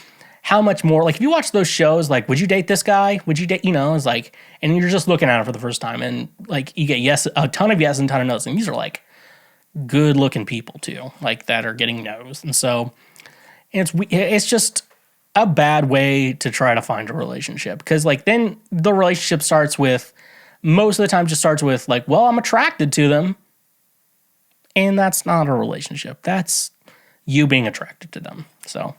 how much more, like if you watch those shows, like, would you date this guy? Would you date, it's like, and you're just looking at it for the first time and like you get a ton of yes and a ton of no's. And these are like good looking people too, like that are getting no's. And so it's just a bad way to try to find a relationship, because like then the relationship starts with, most of the time just starts with like, well, I'm attracted to them. And that's not a relationship. That's you being attracted to them. So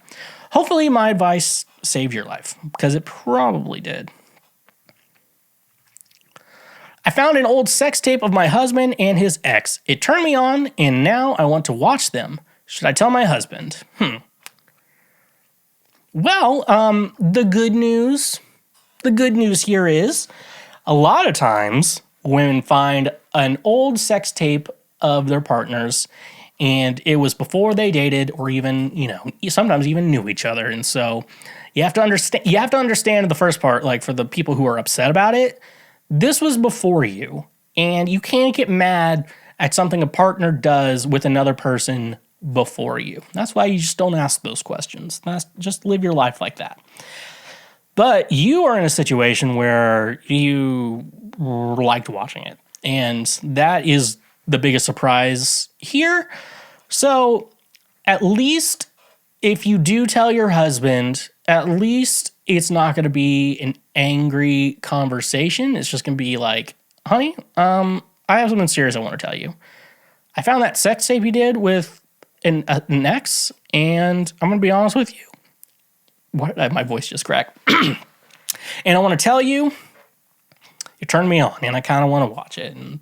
hopefully my advice saved your life, because it probably did. I found an old sex tape of my husband and his ex. It turned me on, and now I want to watch them. Should I tell my husband? Well, the good news here is a lot of times women find an old sex tape of their partners, and it was before they dated or even, sometimes even knew each other. And so you have to understand the first part, like for the people who are upset about it, this was before you, and you can't get mad at something a partner does with another person before you. That's why you just don't ask those questions. Just live your life like that. But you are in a situation where you liked watching it, and that is the biggest surprise here. So at least if you do tell your husband, at least it's not going to be an angry conversation. It's just going to be like, honey, I have something serious I want to tell you. I found that sex tape you did with an ex, and I'm going to be honest with you. My voice just cracked. And I want to tell you, it turned me on, and I kind of want to watch it and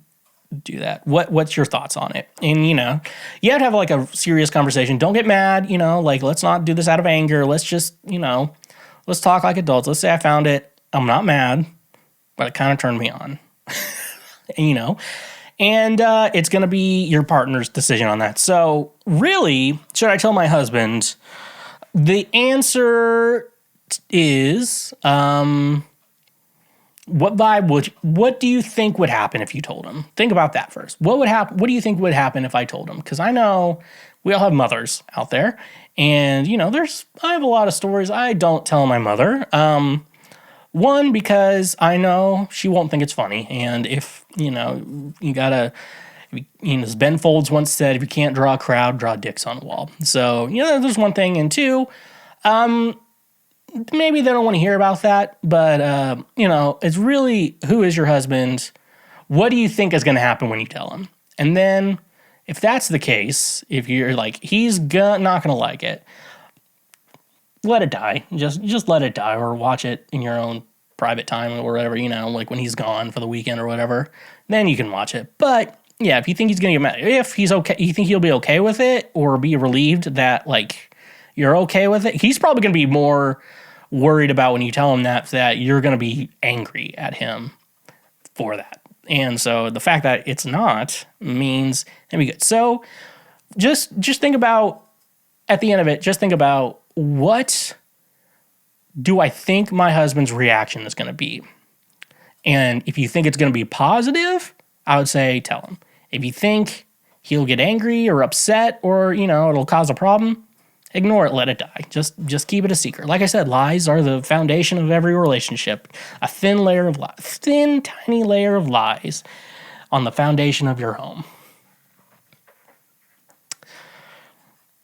do that. What's your thoughts on it? And, you have to have like a serious conversation. Don't get mad, like let's not do this out of anger. Let's just, let's talk like adults. Let's say I found it. I'm not mad, but it kind of turned me on, and it's going to be your partner's decision on that. So really, should I tell my husband? The answer is, what do you think would happen if you told him? Think about that first. What would happen? What do you think would happen if I told him? Because I know we all have mothers out there, and I have a lot of stories I don't tell my mother. One, because I know she won't think it's funny, and if you gotta, as Ben Folds once said, if you can't draw a crowd, draw dicks on a wall. So there's one thing, and two, maybe they don't want to hear about that, but, it's really, who is your husband? What do you think is going to happen when you tell him? And then, if that's the case, if you're like, he's not going to like it, let it die. Just let it die, or watch it in your own private time or whatever, like when he's gone for the weekend or whatever, then you can watch it. But, yeah, if you think he's going to get mad, if he's okay, you think he'll be okay with it, or be relieved that, like, you're okay with it, he's probably going to be more worried about when you tell him that you're going to be angry at him for that. And so the fact that it's not means it'll be good. So just think about, at the end of it, just think about, what do I think my husband's reaction is going to be? And if you think it's going to be positive, I would say tell him. If you think he'll get angry or upset, or, it'll cause a problem, ignore it, let it die. Just keep it a secret. Like I said, lies are the foundation of every relationship. A thin, tiny layer of lies on the foundation of your home.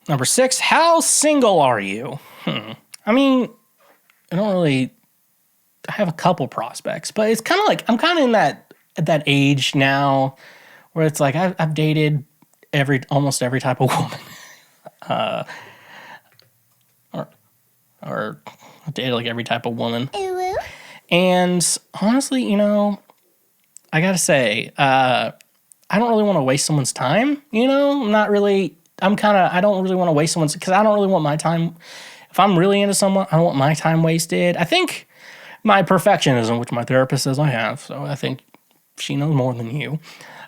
Number 6, how single are you? I mean, I have a couple prospects, but it's kind of like, I'm kind of in that age now where it's like, I've dated almost every type of woman. Or dated like every type of woman. And honestly, I gotta say, I don't really want to waste someone's time. I'm not really I don't really want to waste someone's, because I don't really want my time. If I'm really into someone, I don't want my time wasted. I think my perfectionism, which my therapist says I have, so I think she knows more than you.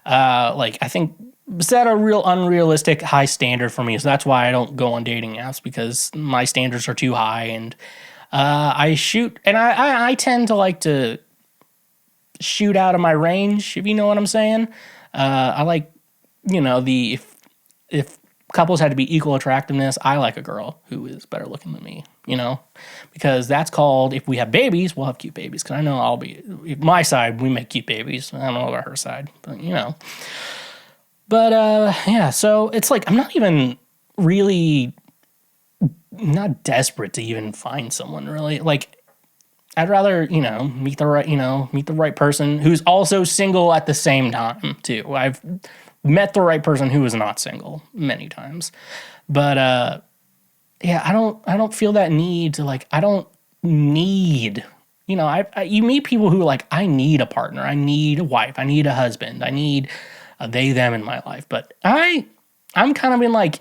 I think set a real unrealistic high standard for me. So that's why I don't go on dating apps, because my standards are too high, and I tend to like to shoot out of my range, if you know what I'm saying. I like, if couples had to be equal attractiveness, I like a girl who is better looking than me, because that's called, if we have babies, we'll have cute babies. Because I know my side, we make cute babies. I don't know about her side, but But yeah, so it's like I'm not even really not desperate to even find someone really. Like I'd rather, meet the right person who's also single at the same time too. I've met the right person who is not single many times. But yeah, I don't feel that need to I don't need, you meet people who I need a partner, I need a wife, I need a husband, I need a they them in my life. But I'm kind of in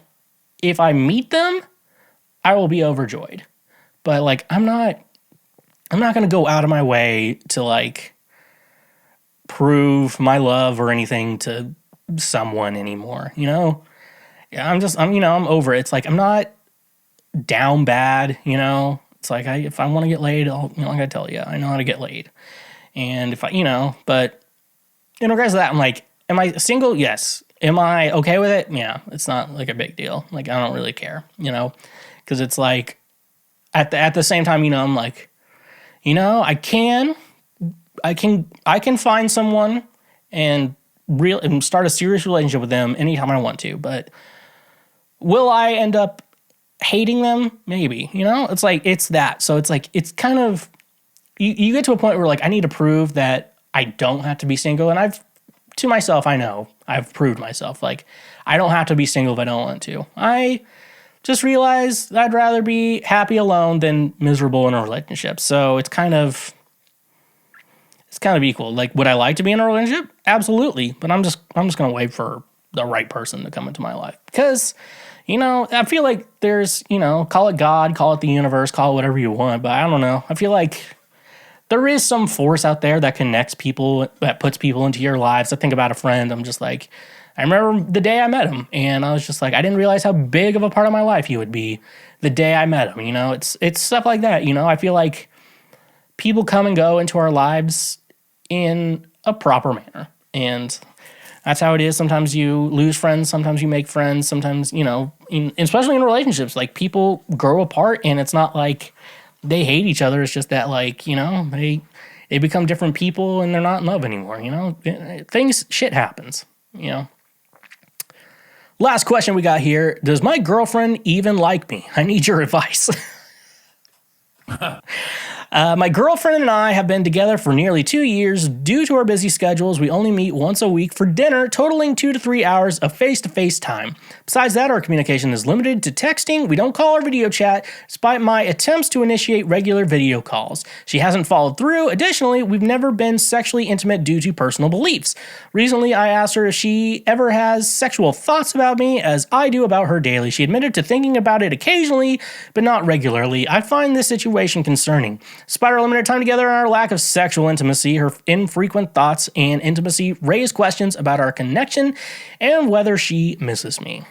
if I meet them, I will be overjoyed. But I'm not going to go out of my way to prove my love or anything to someone anymore, Yeah, I'm over it. It's I'm not down bad, It's if I want to get laid, I gotta tell you, I know how to get laid. And if but in regards to that, I'm am I single? Yes. Am I okay with it? Yeah. It's not a big deal. I don't really care, because it's at the same time, I'm I can find someone and start a serious relationship with them anytime I want to, but will I end up hating them? Maybe, it's it's that. So it's it's kind of, you get to a point where I need to prove that I don't have to be single. And to myself, I know I've proved myself. I don't have to be single if I don't want to. I just realized I'd rather be happy alone than miserable in a relationship. So it's kind of equal. Would I like to be in a relationship? Absolutely. But I'm just going to wait for the right person to come into my life. Because, I feel there's, call it God, call it the universe, call it whatever you want. But I don't know. I feel there is some force out there that connects people, that puts people into your lives. I think about a friend. I'm just I remember the day I met him, and I was just I didn't realize how big of a part of my life he would be the day I met him. It's stuff like that. I feel people come and go into our lives in a proper manner, and that's how it is. Sometimes you lose friends, sometimes you make friends, sometimes, especially in relationships, people grow apart, and it's not they hate each other. It's just that they become different people and they're not in love anymore. Shit happens, Last question we got here. Does my girlfriend even like me? I need your advice. My girlfriend and I have been together for nearly 2 years. Due to our busy schedules, we only meet once a week for dinner, totaling 2 to 3 hours of face-to-face time. Besides that, our communication is limited to texting. We don't call or video chat, despite my attempts to initiate regular video calls. She hasn't followed through. Additionally, we've never been sexually intimate due to personal beliefs. Recently, I asked her if she ever has sexual thoughts about me, as I do about her daily. She admitted to thinking about it occasionally, but not regularly. I find this situation concerning. Despite our limited time together and our lack of sexual intimacy, her infrequent thoughts and intimacy raise questions about our connection and whether she misses me.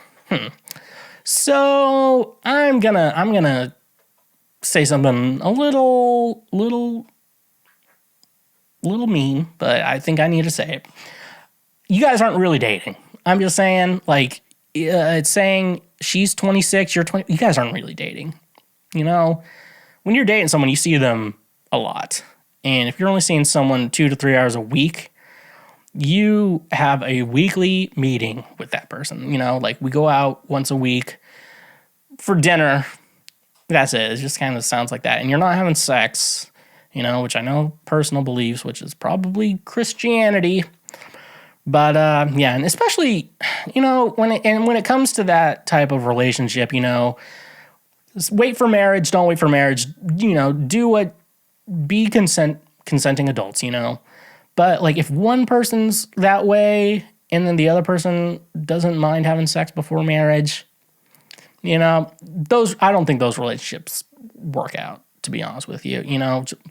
So I'm gonna say something a little mean, but I think I need to say it. You guys aren't really dating. I'm just saying, it's saying she's 26, you're 20. You guys aren't really dating. When you're dating someone, you see them a lot. And if you're only seeing someone 2 to 3 hours a week, you have a weekly meeting with that person. We go out once a week for dinner. That's it. It just kind of sounds like that. And you're not having sex, which I know personal beliefs, which is probably Christianity. But yeah, and especially, when it comes to that type of relationship, just wait for marriage, don't wait for marriage, be consenting adults, But if one person's that way and then the other person doesn't mind having sex before marriage, I don't think those relationships work out, to be honest with you.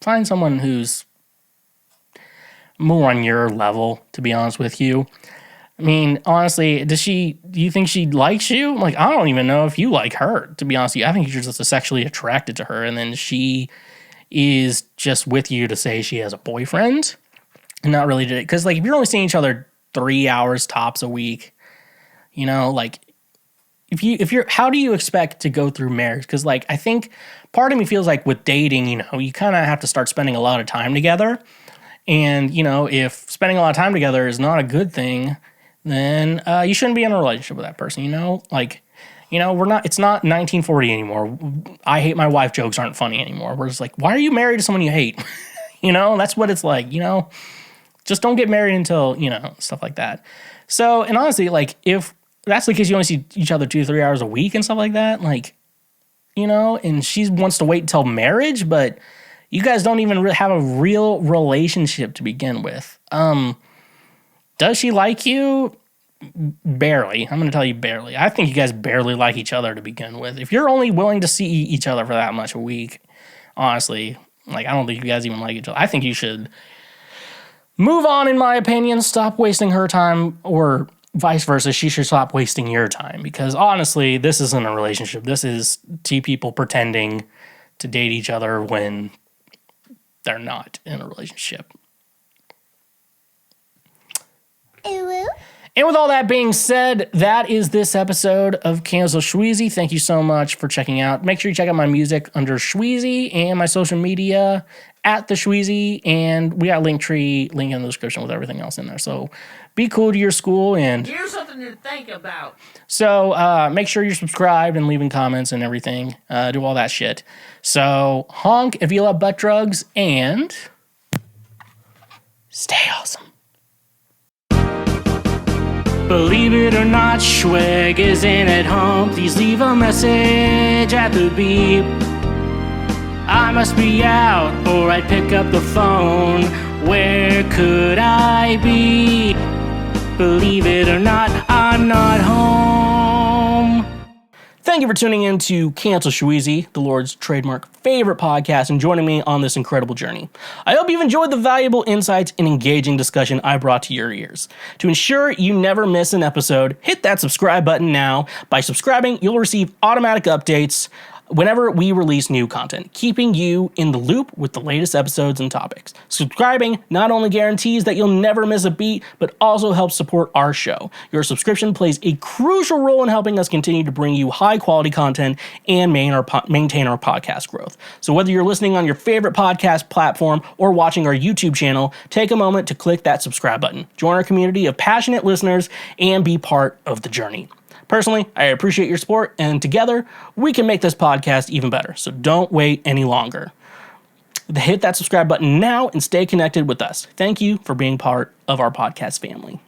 Find someone who's more on your level, to be honest with you. I mean, honestly, do you think she likes you? Like, I don't even know if you like her, to be honest with you. I think you're just sexually attracted to her, and then she is just with you to say she has a boyfriend, and not really to, because, like, if you're only seeing each other 3 hours tops a week, like, if you're, how do you expect to go through marriage? Because, like, I think part of me feels like with dating, you kind of have to start spending a lot of time together. And, if spending a lot of time together is not a good thing, then you shouldn't be in a relationship with that person, it's not 1940 anymore. I hate my wife jokes aren't funny anymore. We're just like, why are you married to someone you hate? That's what it's like, just don't get married until, stuff like that. So, and honestly, like, if that's the case, you only see each other 2-3 hours a week and stuff like that, like, and she wants to wait until marriage, but you guys don't even have a real relationship to begin with. Does she like you? Barely. I'm going to tell you barely. I think you guys barely like each other to begin with. If you're only willing to see each other for that much a week, honestly, like, I don't think you guys even like each other. I think you should move on, in my opinion. Stop wasting her time, or vice versa. She should stop wasting your time, because honestly, this isn't a relationship. This is two people pretending to date each other when they're not in a relationship. And with all that being said, that is this episode of Cancel Shweezy. Thank you so much for checking out. Make sure you check out my music under Shweezy, and my social media at the Shweezy, and we got Linktree link in the description with everything else in there. So be cool to your school, and Here's something to think about. So make sure you're subscribed and leaving comments and everything. Do all that shit. So honk if you love butt drugs, and stay awesome. Believe it or not, Schweg isn't at home. Please leave a message at the beep. I must be out, or I'd pick up the phone. Where could I be? Believe it or not, I'm not home. Thank you for tuning in to Cancel Shweezy, the Lord's trademark favorite podcast, and joining me on this incredible journey. I hope you've enjoyed the valuable insights and engaging discussion I brought to your ears. To ensure you never miss an episode, hit that subscribe button now. By subscribing, you'll receive automatic updates whenever we release new content, keeping you in the loop with the latest episodes and topics. Subscribing not only guarantees that you'll never miss a beat, but also helps support our show. Your subscription plays a crucial role in helping us continue to bring you high quality content and maintain our podcast growth. So whether you're listening on your favorite podcast platform or watching our YouTube channel, take a moment to click that subscribe button. Join our community of passionate listeners and be part of the journey. Personally, I appreciate your support, and together, we can make this podcast even better. So don't wait any longer. Hit that subscribe button now and stay connected with us. Thank you for being part of our podcast family.